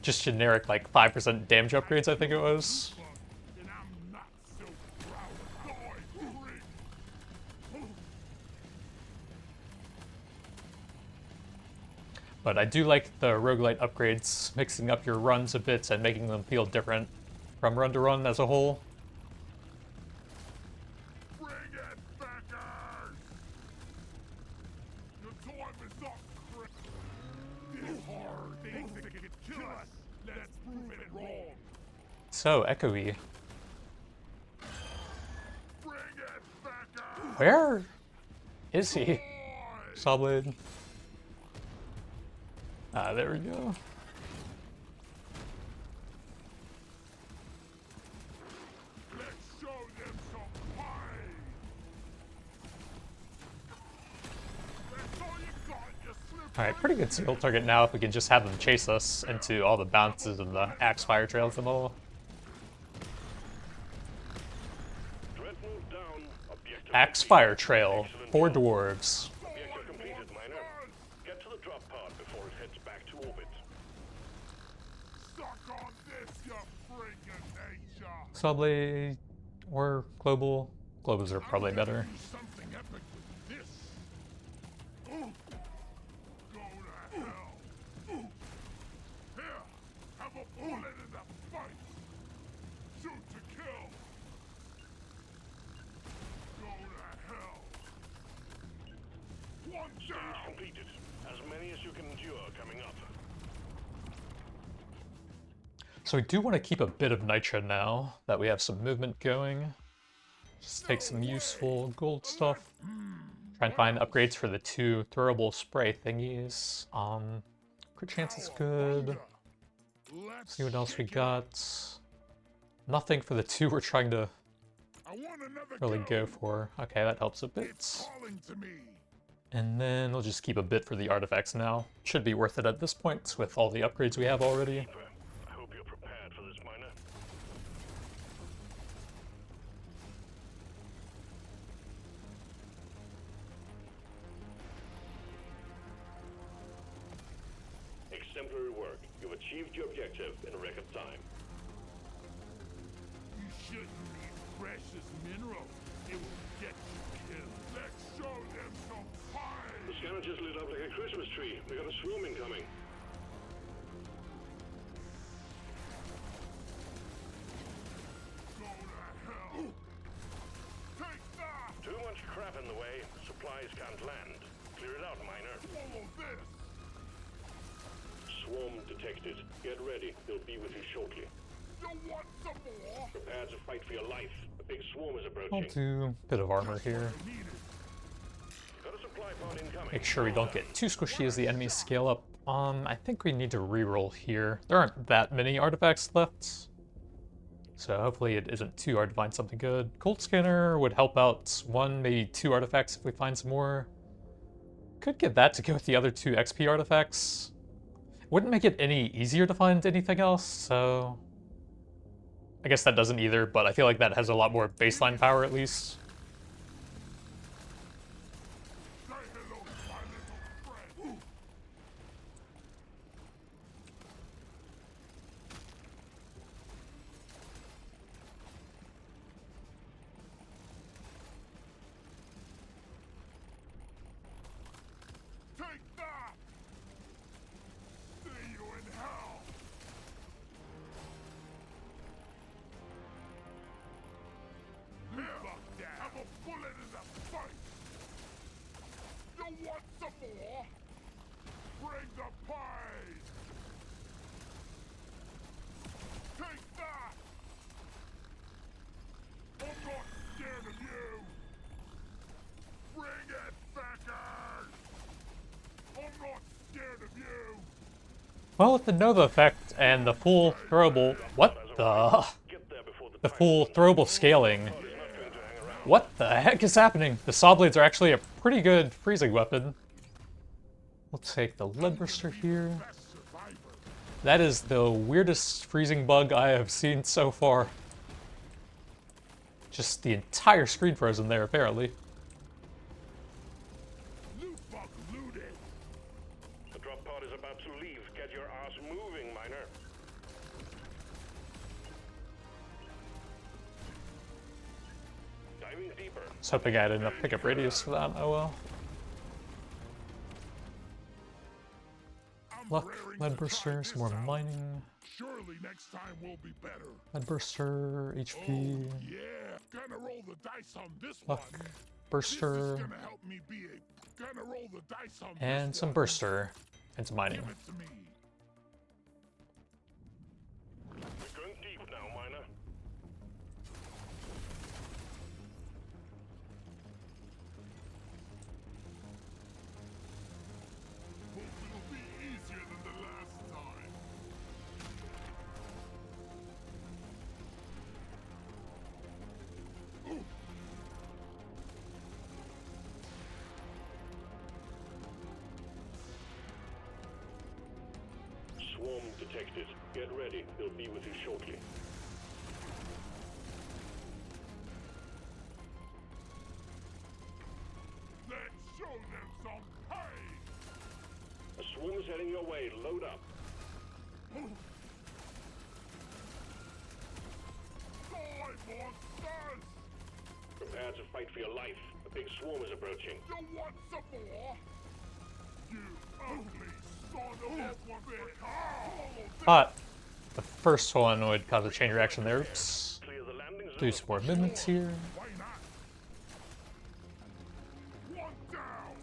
just generic like 5% damage upgrades, I think it was. And I'm not so proud of die, freak. But I do like the roguelite upgrades, mixing up your runs a bit and making them feel different from run to run as a whole. Bring it, Beckers! Your time is up, Chris. This hard thing that could kill us. Let's prove it wrong. So echoey. Bring it, Beckers! Where is he? Sawblade. Ah, there we go. Let's show them some pain. That's all you got, you slip. Alright, pretty good single target now if we can just have them chase us into all the bounces and the axe fire trails and all. Dreadnought down. Objective Axe complete. fire trail, Excellent 4 job. dwarves. Objective completed, miner. Get to the drop pod before it heads back to orbit. Suck on this, you freaking nature. Sawblade or global. Globals are probably better. Do something epic with this. Ooh. Go to hell. Ooh. Here, have a bullet in the fight. Shoot to kill. Go to hell. One Stage down. completed. As many as you can endure coming up. So we do want to keep a bit of nitra now that we have some movement going. Just take some useful gold stuff. Try and find upgrades for the 2 throwable spray thingies. Crit chance is good. Let's See what else we kick it. got. Nothing for the 2 we're trying to I want another really go for. Okay, that helps a bit. It's calling to me. And then we'll just keep a bit for the artifacts now. Should be worth it at this point with all the upgrades we have already. I hope you're prepared for this, miner. Exemplary work. You've achieved your objective in record time. You shouldn't need precious minerals. It will get you killed. Let's show them some fire. The scanner just lit up like a Christmas tree. We got a swarm incoming. Go to hell. Take that. Too much crap in the way. Supplies can't land. Clear it out, miner. Swallow this. Swarm detected. Get ready. They'll be with you shortly. You want some more? Prepare to fight for your life. A big swarm is I'll approaching. do a bit of armor here. Got a supply pod incoming. Make sure we don't get too squishy as the enemies scale up. I think we need to reroll here. There aren't that many artifacts left, so hopefully it isn't too hard to find something good. Cold scanner would help out 1, maybe 2 artifacts if we find some more. Could get that to go with the other 2 XP artifacts. Wouldn't make it any easier to find anything else, so I guess that doesn't either, but I feel like that has a lot more baseline power at least. Say hello to my little friend. Take that! See you in hell! Here, have a bullet in the face! You want some more? Bring the pain! Take that! I'm not scared of you! Bring it, fuckers! I'm not scared of you! Well, with the Nova effect and the full throwable... What the... Get there before The full throwable scaling. What the heck is happening? The saw blades are actually a pretty good freezing weapon. We'll take the lead burster here. Best survivor! That is the weirdest freezing bug I have seen so far. Just the entire screen frozen there, apparently. Loot bug looted! The drop pod is about to leave. Get your ass moving, miner. Diving deeper. I was hoping I had enough pickup radius for that. Oh well. I'm Luck, raring lead to burster, try some more this out. mining. Surely next time will be better. Lead burster, Oh, HP, yeah. Gonna roll the dice on this luck, one. This is burster, gonna help me be a... Gonna roll the dice on and this some one. burster, and some mining. Give it to me. We're going deep now, miner. Hope it'll be easier than the last time. Ooh. Swarm detected. Get ready. They'll be with you shortly. Let's show them some pain. A swarm is heading your way. Load up. Die, monsters! Prepare to fight for your life. A big swarm is approaching. You want some more? You ugly son of a bitch! But the first one would cause a chain reaction there. Oops. Clear the landing zone. Do some more movements here. Why not? One down!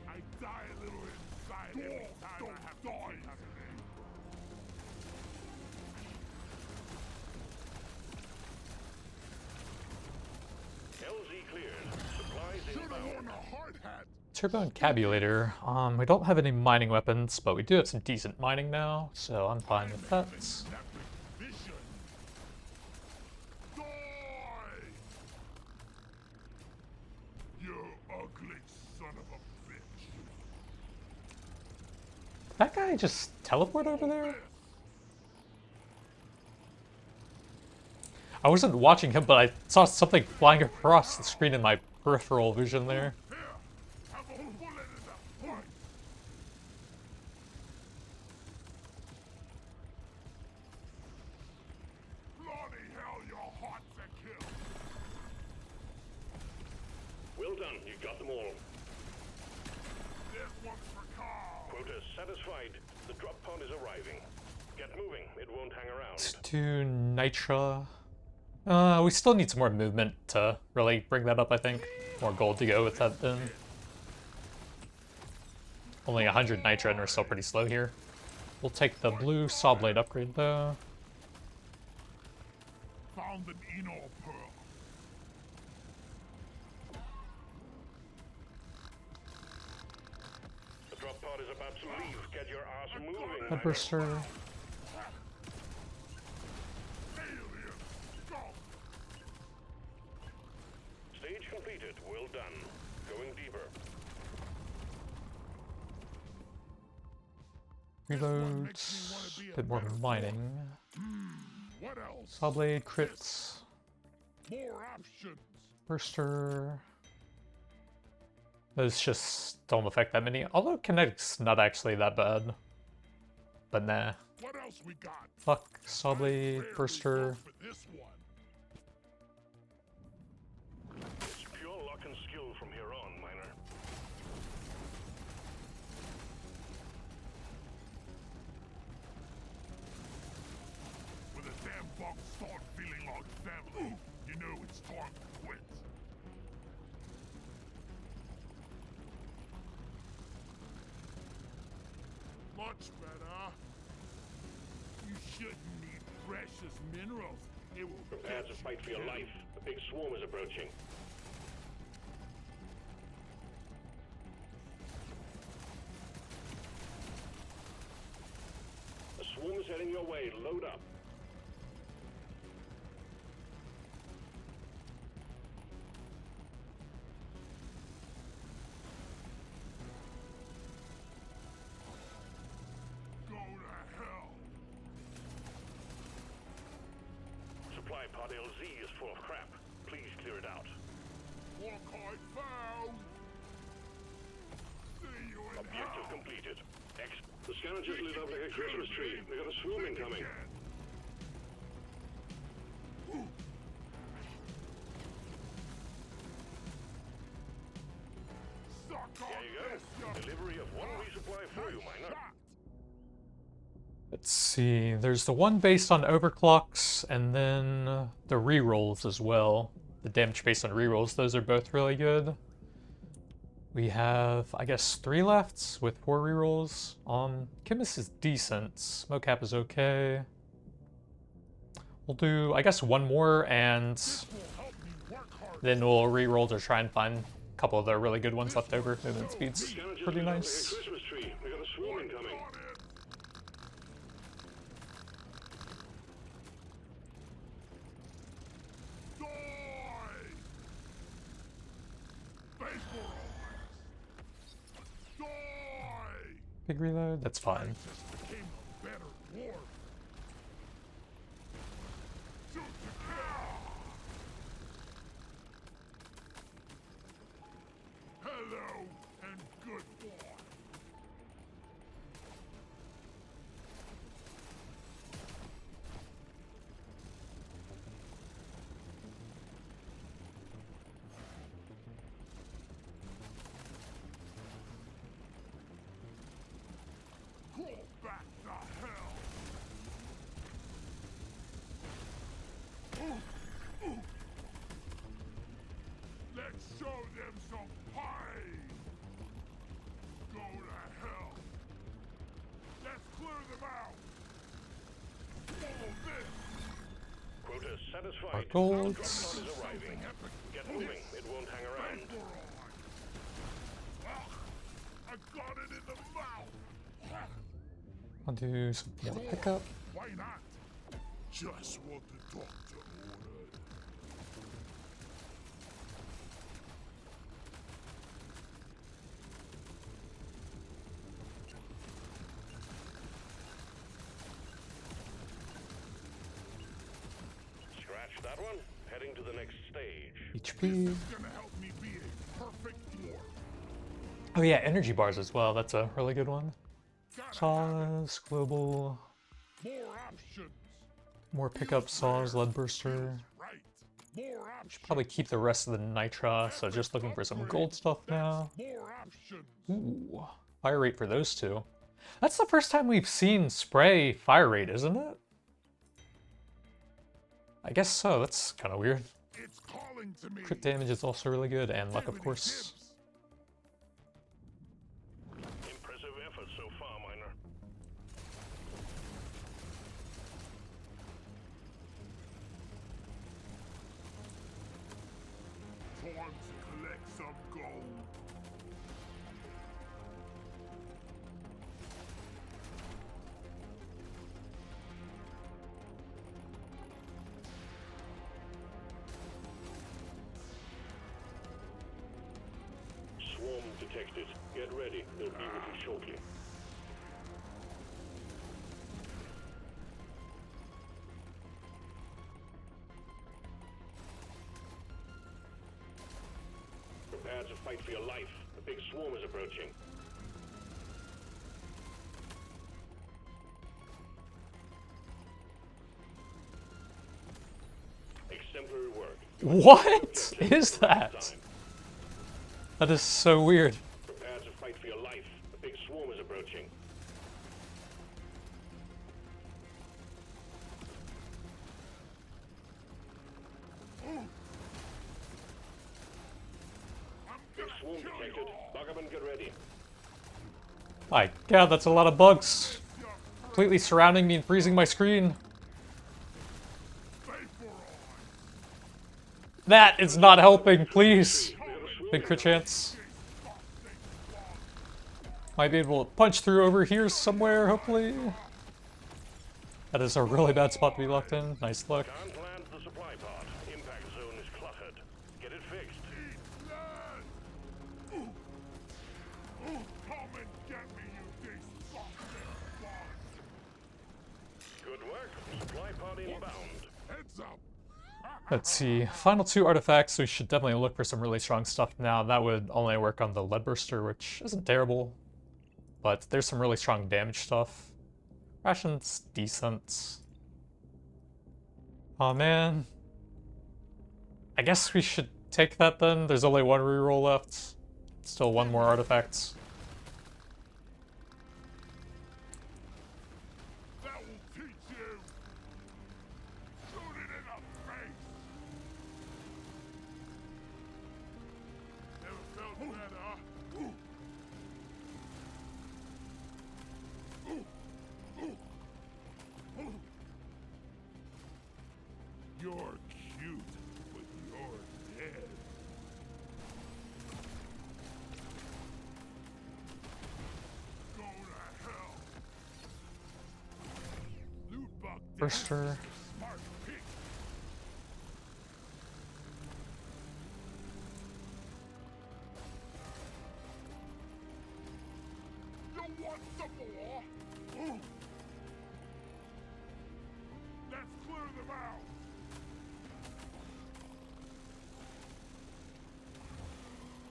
I die a little inside every time I have to say something. LZ cleared. Supplies Should've inbound. worn a hard hat. Turbo encabulator. We don't have any mining weapons, but we do have some decent mining now, so I'm fine with that. That with vision. Die! You ugly son of a bitch. That guy just teleport over there? I wasn't watching him, but I saw something flying across the screen in my peripheral vision there. Here, have a bullet in the face. done. You got them all. This one's for Carl. Quota satisfied. The drop pod is arriving. Get moving. It won't hang around. Let's do Nitra. We still need some more movement to really bring that up, I think. More gold to go with that then. Only 100 Nitra and we're still pretty slow here. We'll take the blue saw blade upgrade though. Found an Enor pearl. The drop pod is about to leave. Get your ass moving. Headburster. Alien. Go. Stage completed. Well done. Going deeper. Reloads. Bit more mining. What else? Saw blade, crits. More options. Burster. Those just don't affect that many. Although kinetic's not actually that bad. But nah. What else we got? Fuck. Saw blade, burster. For this one. It's pure luck and skill from here on, Miner. When the damn bugs start feeling like family, you know it's time to quit. Much better. You shouldn't need precious minerals. It will Prepare to fight for your life. A big swarm is approaching. A swarm is heading your way. Load up. go to hell. Supply pod LZ is full of crap. Please clear it out. Warkite found. See you in Objective hell. completed. The scanner just lit up like a Christmas tree. We got a swarm incoming. Suck There on you this, go. Delivery of one resupply for you, Miner. shot. Let's see. There's the one based on overclocks, and then the rerolls as well. The damage based on rerolls, those are both really good. We have, I guess, 3 left with 4 rerolls. Chemist is decent. Smokecap is okay. We'll do, I guess, 1 more, and This will help me work hard. then we'll reroll to try and find a couple of the really good ones left over. Movement speed's Scanner just pretty lit up nice. like a Christmas tree. We got a swarm incoming. On it. Die! Vaporize! Die! Big reload, that's I fine. just became a better dwarf. Shoot to kill! Hello and goodbye. Crawl back the hell! Let's show them some pain! Go to hell! Let's clear them out! Follow this! Quota satisfied. Our The golds. drop pod is arriving. Get moving. It won't hang around. Vaporize! I got it in the mouth! I'll do some more pickup. Why not? Just what the doctor ordered. Scratch that one. Heading to the next stage. HP. This is gonna help me be a perfect dwarf. Oh yeah, energy bars as well. That's a really good one. Gotta have it. Saws, global, More options. more pickup saws, lead burster. Right. More options. Probably keep the rest of the nitra, so just looking for some gold stuff now. More options. Ooh, fire rate for those two. That's the first time we've seen spray fire rate, isn't it? I guess so, that's kind of weird. It's calling to me. Crit damage is also really good, and luck, of course. Impressive effort so far, Miner. Time to collect some gold. Swarm detected. Get ready. They'll be with you shortly. Prepare to fight for your life. A big swarm is approaching. Exemplary work. What is that? That is so weird. Prepare to fight for your life. A big swarm is approaching. Big swarm detected. Bug up and get ready. My god, that's a lot of bugs. Completely surrounding me and freezing my screen. That is not helping, please. Big crit chance. Might be able to punch through over here somewhere, hopefully. That is a really bad spot to be locked in. Nice luck. Can't land the supply pod. Impact zone is cluttered. Get it fixed. Come and get me, you disgusting bug. Good work. Supply pod inbound. Heads up. Let's see. Final two artifacts. We should definitely look for some really strong stuff now. That would only work on the lead burster, which isn't terrible. But there's some really strong damage stuff. Ration's decent. Oh man. I guess we should take that then. There's only one reroll left. Still one more artifact. That will teach you. Shoot it in the face. Never felt better. You're cute, but you're dead. Go to hell. Loot bug Burster. smart pick. You want some more? Let's clear them out.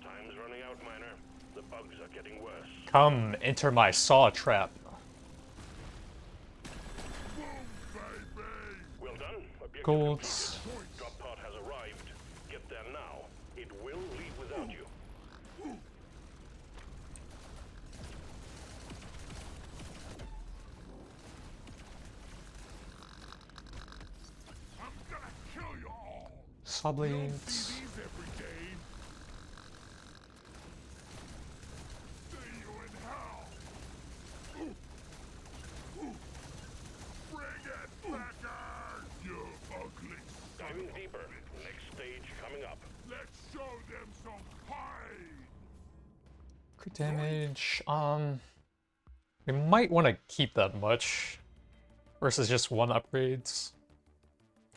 Time's running out, Miner. The bugs are getting worse. Come enter my saw trap. Boom, baby. Well done. Objective Golds. completed. Drop pod has arrived. Get there now. It will leave without you. I'm gonna kill you all. Saw You don't blades. see these every day. See you in hell. Bring it back on, you ugly son Diving of a deeper. bitch. Next stage coming up. Let's show them some hide. Crit damage. We might want to keep that much versus just one upgrades.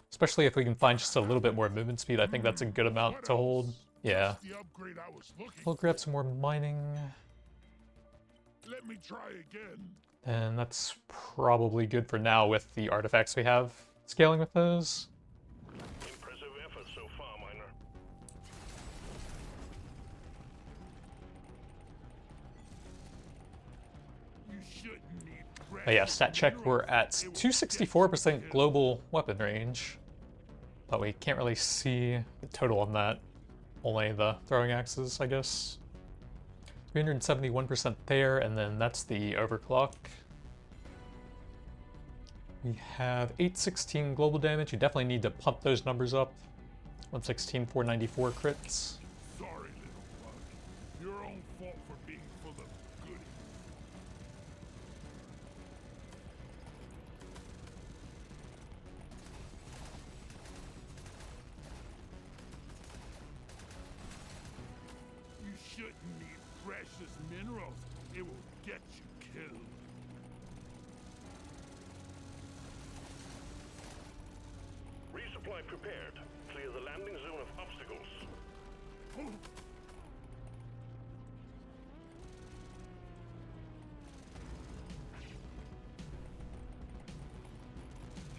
Especially if we can find just a little bit more movement speed. I think that's a good amount to hold. Yeah. The upgrade I was looking We'll grab some more mining. Let me try again. And that's probably good for now with the artifacts we have. Scaling with those. Impressive effort so far, Miner. You shouldn't need bread. Oh yeah, stat check, we're at 264% global weapon range. but we can't really see the total on that. Only the throwing axes, I guess. 371% there, and then that's the overclock. We have 816 global damage. You definitely need to pump those numbers up. 116, 494 crits. Sorry, little bug. Your own fault for being full of goodies. You shouldn't need precious minerals. It will get you killed. Resupply prepared. Clear the landing zone of obstacles.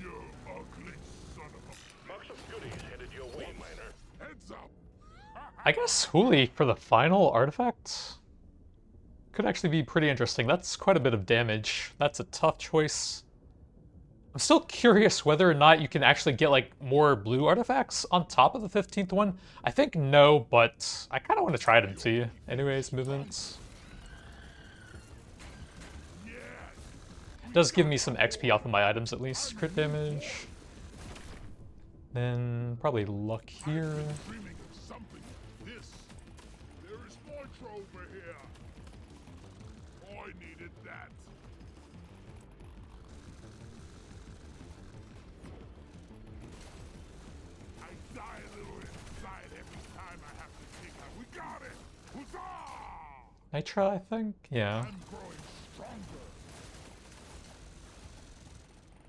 You ugly son of a... Box of goodies headed your way, miner. Heads up! I guess Huli for the final artifact could actually be pretty interesting. That's quite a bit of damage. That's a tough choice. I'm still curious whether or not you can actually get like more blue artifacts on top of the 15th one. I think no, but I kind of want to try it and see. Anyways, movements. It does give me some XP off of my items at least. Crit damage. Then probably luck here. Dreaming of something like this. There is more over here. I needed that. I die a little inside every time I have to take out. We got it! Huzzah! Nitra, I think? Yeah. I'm growing stronger.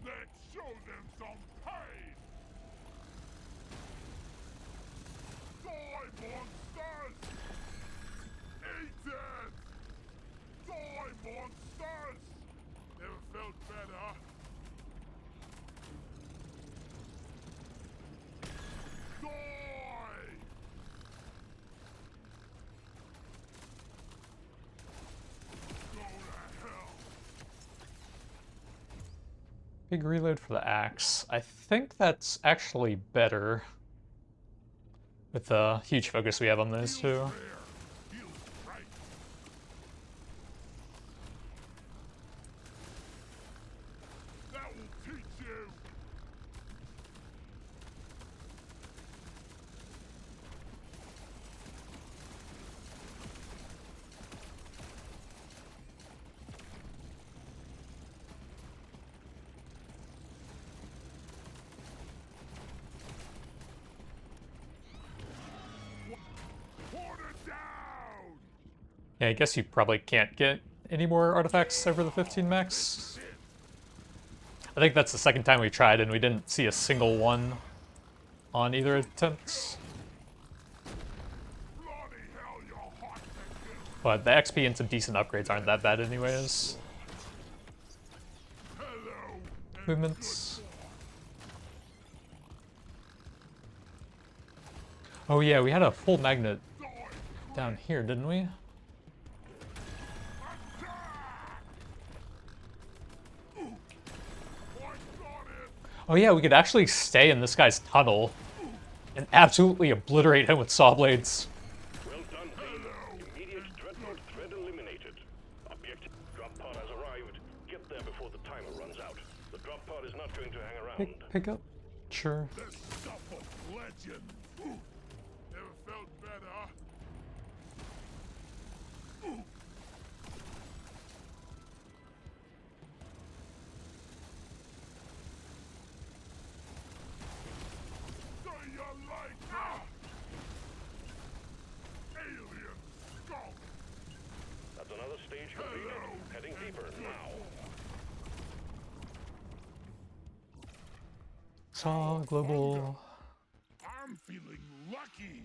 Let's show them some pain. Die, monsters! Eat it! Die, monsters! Never felt better. Die! Go to hell! Big reload for the axe. I think that's actually better with the huge focus we have on those two. Feels right. That will teach you. Hold it down. Yeah, I guess you probably can't get any more artifacts over the 15 max. I think that's the second time we tried and we didn't see a single one on either attempt. Bloody hell, you're hot to kill. But the XP and some decent upgrades aren't that bad anyways. Hello. and Movements. Oh yeah, we had a full magnet die. down here, didn't we? Oh yeah, we could actually stay in this guy's tunnel and absolutely obliterate him with saw blades. Well done, team. Immediate dreadnought threat eliminated. Objective drop pod has arrived. Get there before the timer runs out. The drop pod is not going to hang around. Pick up? Sure. This stuff of legend. Never felt better. Do you like that? Alien scum. That's another stage completed. Heading deeper now. Saw, global. I'm feeling lucky.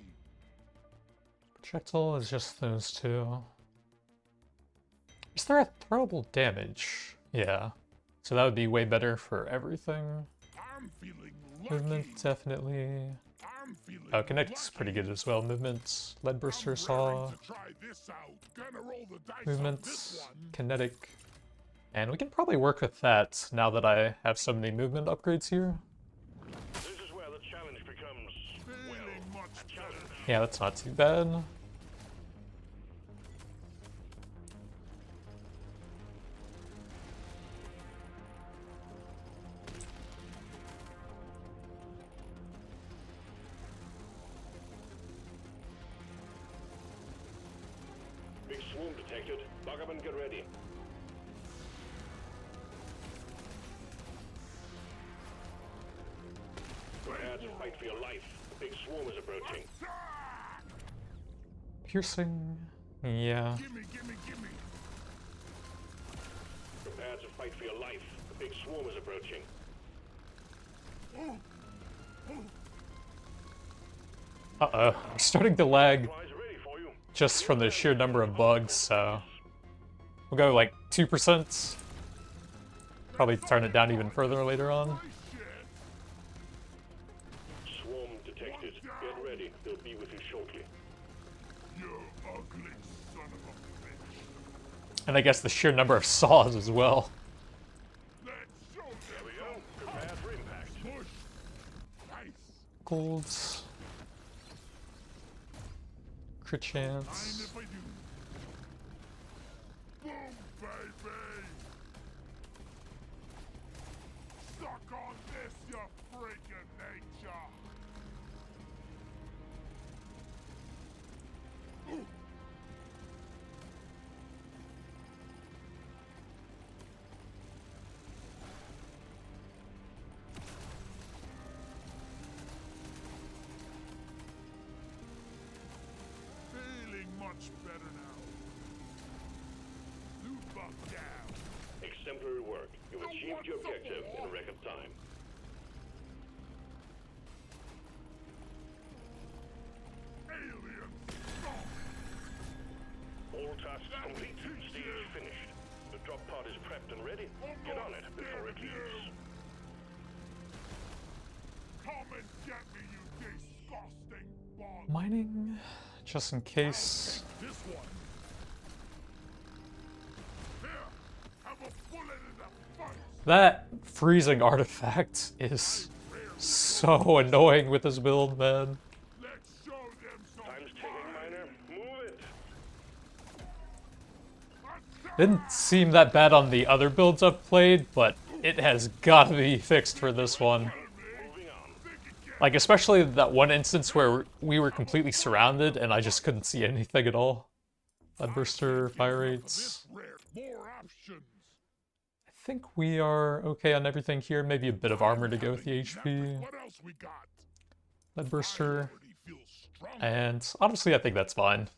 Projectile is just those two. Is there a throwable damage? Yeah. So that would be way better for everything. I'm feeling lucky. Movement, definitely. I'm feeling Oh, Kinect's pretty good as well. Movement, lead burster saw, to try this out. Gonna roll the dice on movement, this one. kinetic. And we can probably work with that now that I have so many movement upgrades here. This is where the challenge begins. Yeah, that's not too bad. Big swarm detected. Bug up and get ready. Prepare to fight for your life. A big swarm is approaching. Piercing. Yeah. Gimme, gimme, gimme. Prepare to fight for your life. A big swarm is approaching. Uh-oh. I'm starting to lag Prize ready for you. just from the sheer number of bugs, so... We'll go like 2%. Probably turn it down even further later on. Swarm detected. Get ready. They'll be with you shortly. You ugly son of a bitch. And I guess the sheer number of saws as well. Let's show There them we go. Prepare for impact. push. Nice. Golds. Crit Mind chance. if I do? Boom, baby. Suck on this, you freaking nature. Ooh. Feeling much better now. Loot bug down. Exemplary work. You've achieved your objective in record time. Aliens. All tasks complete. Stage finished. The drop pod is prepped and ready. Get on it before it leaves. Come and get me, you disgusting bug. Mining, just in case. This one. Here, have a bullet in the face. That freezing artifact is so annoying with this build, man. Let's show them some Time's ticking, Miner. Move it. Didn't seem that bad on the other builds I've played, but it has got to be fixed for this one. Moving on. Like, especially that one instance where we were completely surrounded and I just couldn't see anything at all. Leadburster, fire rates. More options. I think we are okay on everything here. Maybe a bit of armor to go with the HP. What else we got? Leadburster. Already feel strong. And honestly, I think that's fine.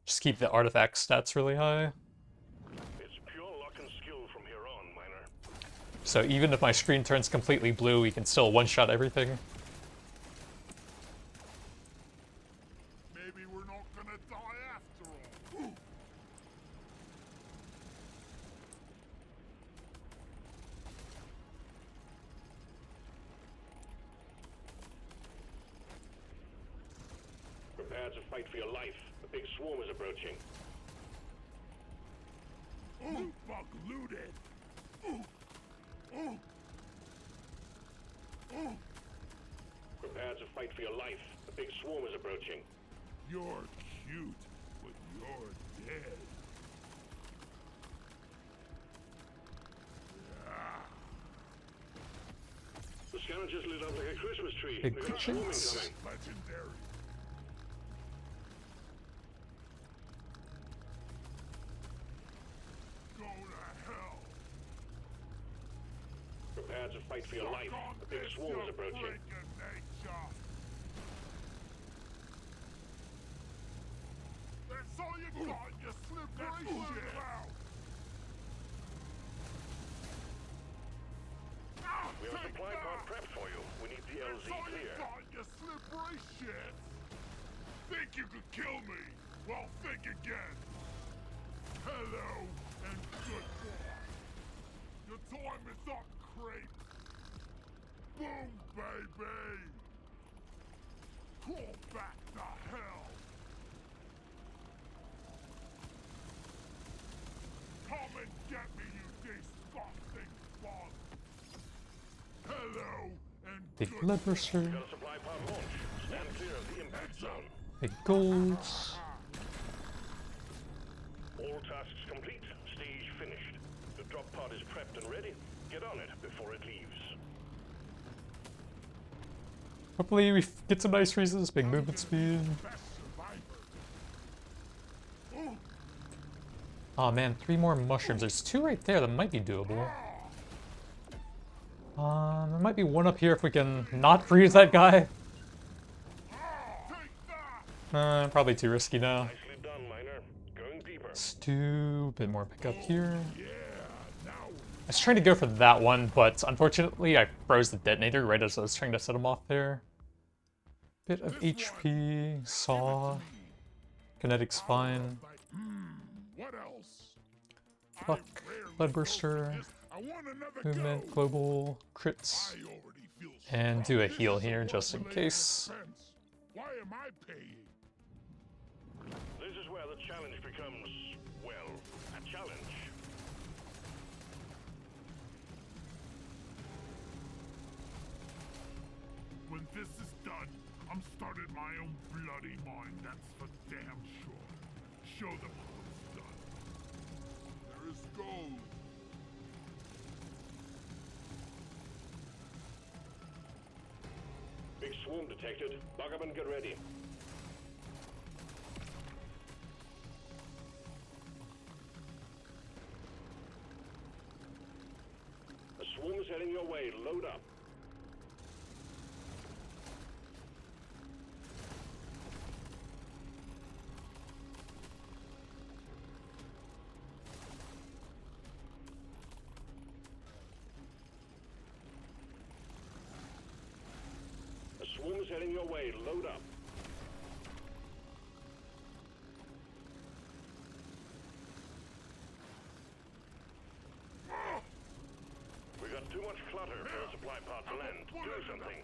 Just keep the artifact stats really high. It's pure luck and skill from here on, Miner. So even if my screen turns completely blue, we can still one-shot everything. Maybe we're not gonna die after all. Ooh. Prepare to fight for your life. A big swarm is approaching. Loot bug looted. Ooh. Ooh. Ooh. Prepare to fight for your life. A big swarm is approaching. You're cute, but you're dead. The scanner just lit up like a Christmas tree. Big We've got swarming chance. coming. Legendary. Go to hell. Prepare to fight for your life. A big swarm is approaching. That's all you got, you slippery shit. We have a supply pod prepped for you. We need the LZ That's all you clear. got, you slippery shit. Think you could kill me? Well, think again. Hello and goodbye. Your time is up, creep. Boom, baby. Crawl back to hell. Come and get me, you disgusting bug. Hello and Big goodbye. Leadburster. Got a supply pod launch. Stand clear of the impact zone. Big gold. All tasks complete. Stage finished. The drop pod is prepped and ready. Get on it before it leaves. Hopefully we get some nice reasons, big movement speed. Oh man, 3 more mushrooms. There's 2 right there that might be doable. There might be one up here if we can not freeze that guy. Probably too risky now. Nicely done, Miner. Going deeper. Let's do a bit more pick up here. I was trying to go for that one, but unfortunately I froze the detonator right as I was trying to set him off there. Bit of HP, saw, kinetic's fine. Fuck, bloodburster, movement, global, crits, and do a heal here just in case. Why am I paying? This is where the challenge becomes, well, a challenge. When this is done, I'm starting my own bloody mine, that's for damn sure. Show them how it's done. There is gold. Big swarm detected. Buggerman, get ready. A swarm is heading your way. Load up. A swarm is heading your way. Load up. We got too much clutter for a supply pod to land. Do something.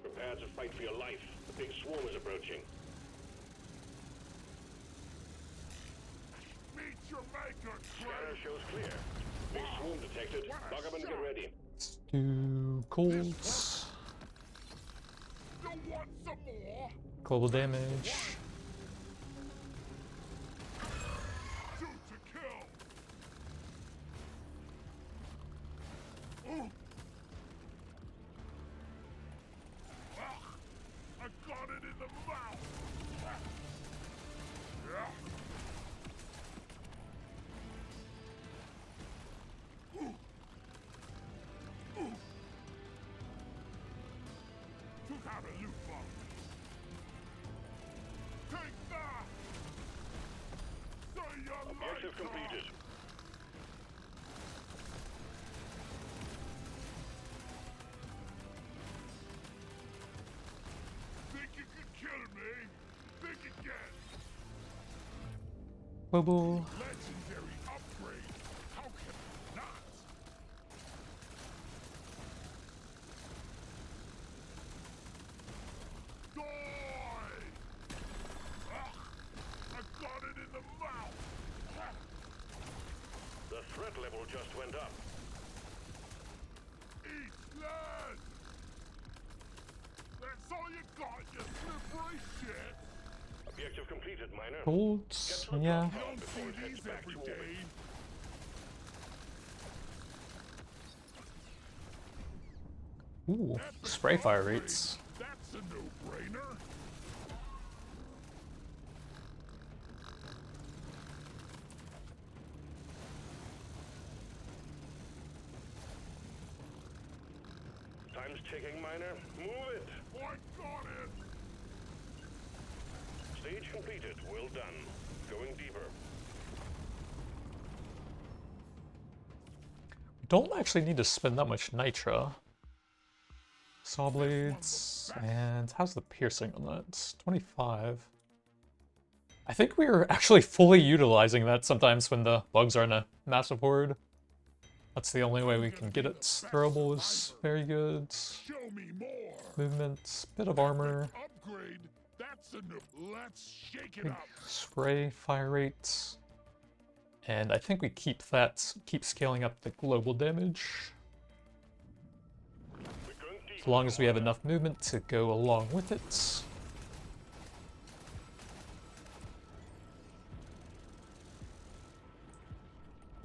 Prepare to fight for your life. The big swarm is approaching. Meet your maker, Scanner shows clear. Big swarm detected. Buggerman, get ready. Let's do golds, You want some more? global damage. Shoot to kill. I got it in the mouth. Took out a loot bomb. Take that. Say your Objective life completed. Think you could kill me? Think again. Global. Legendary upgrade. How can I not? Die! I got it in the mouth. The threat level just went up. Eat lead. That's all you got, you slippery shit. Objective completed, Miner. Golds, yeah. You don't see these every day. Ooh, spray fire rates. That's a no-brainer. Time's ticking, Miner. Move it. I got it. Stage completed. Well done. Going deeper. We don't actually need to spend that much nitro. Saw blades, and how's the piercing on that? It's 25. I think we are actually fully utilizing that sometimes when the bugs are in a massive horde. That's the only way we can get it. Throwable is very good. Show me more. Movement, bit of armor, Upgrade. That's a no. Let's shake it big up. spray fire rates. And I think we keep that, keep scaling up the global damage. We're going deeper. as long as we have enough movement to go along with it.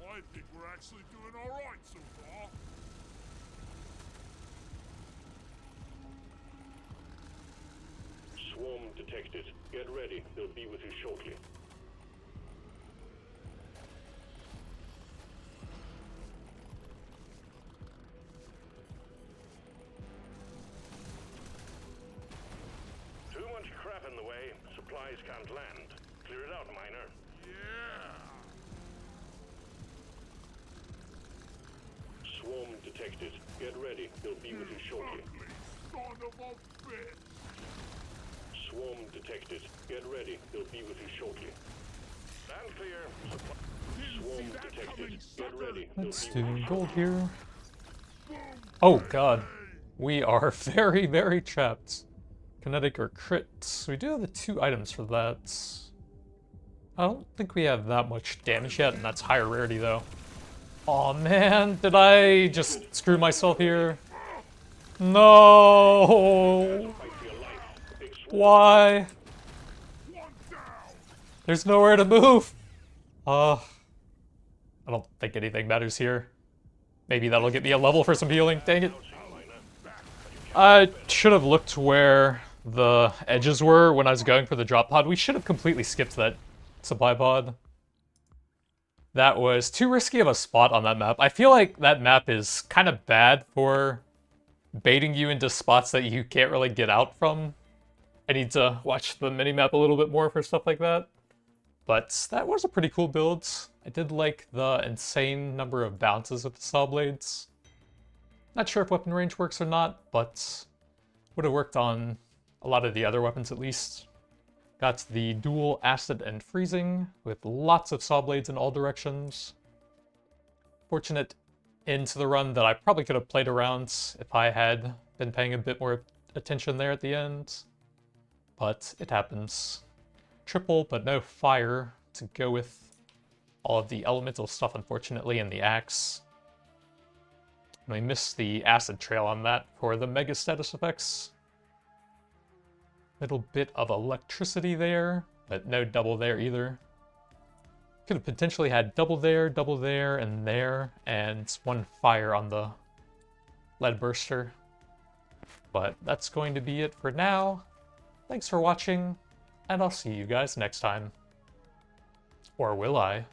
I think we're actually doing alright so far. Swarm detected. Get ready. They'll be with you shortly. Too much crap in the way. Supplies can't land. Clear it out, miner. Yeah. Swarm detected. Get ready. They'll be with you shortly. Ugly son of a bitch. Swarm detected. Get ready. They'll be with you shortly. Stand clear. Swarm detected. Get ready. Let's do gold here. Oh god. We are very, very trapped. Kinetic or crit. We do have the 2 items for that. I don't think we have that much damage yet, and that's higher rarity though. Aw man, did I just screw myself here? No! Why? There's nowhere to move! I don't think anything matters here. Maybe that'll get me a level for some healing, dang it. I should have looked where the edges were when I was going for the drop pod. We should have completely skipped that supply pod. That was too risky of a spot on that map. I feel like that map is kind of bad for baiting you into spots that you can't really get out from. I need to watch the minimap a little bit more for stuff like that. But that was a pretty cool build. I did like the insane number of bounces with the saw blades. Not sure if weapon range works or not, but would have worked on a lot of the other weapons at least. Got the dual acid and freezing with lots of saw blades in all directions. Fortunate into the run that I probably could have played around if I had been paying a bit more attention there at the end. But it happens. Triple, but no fire to go with all of the elemental stuff, unfortunately, and the axe. And we missed the acid trail on that for the mega status effects. Little bit of electricity there, but no double there either. Could have potentially had double there, and 1 fire on the lead burster. But that's going to be it for now. Thanks for watching, and I'll see you guys next time. Or will I?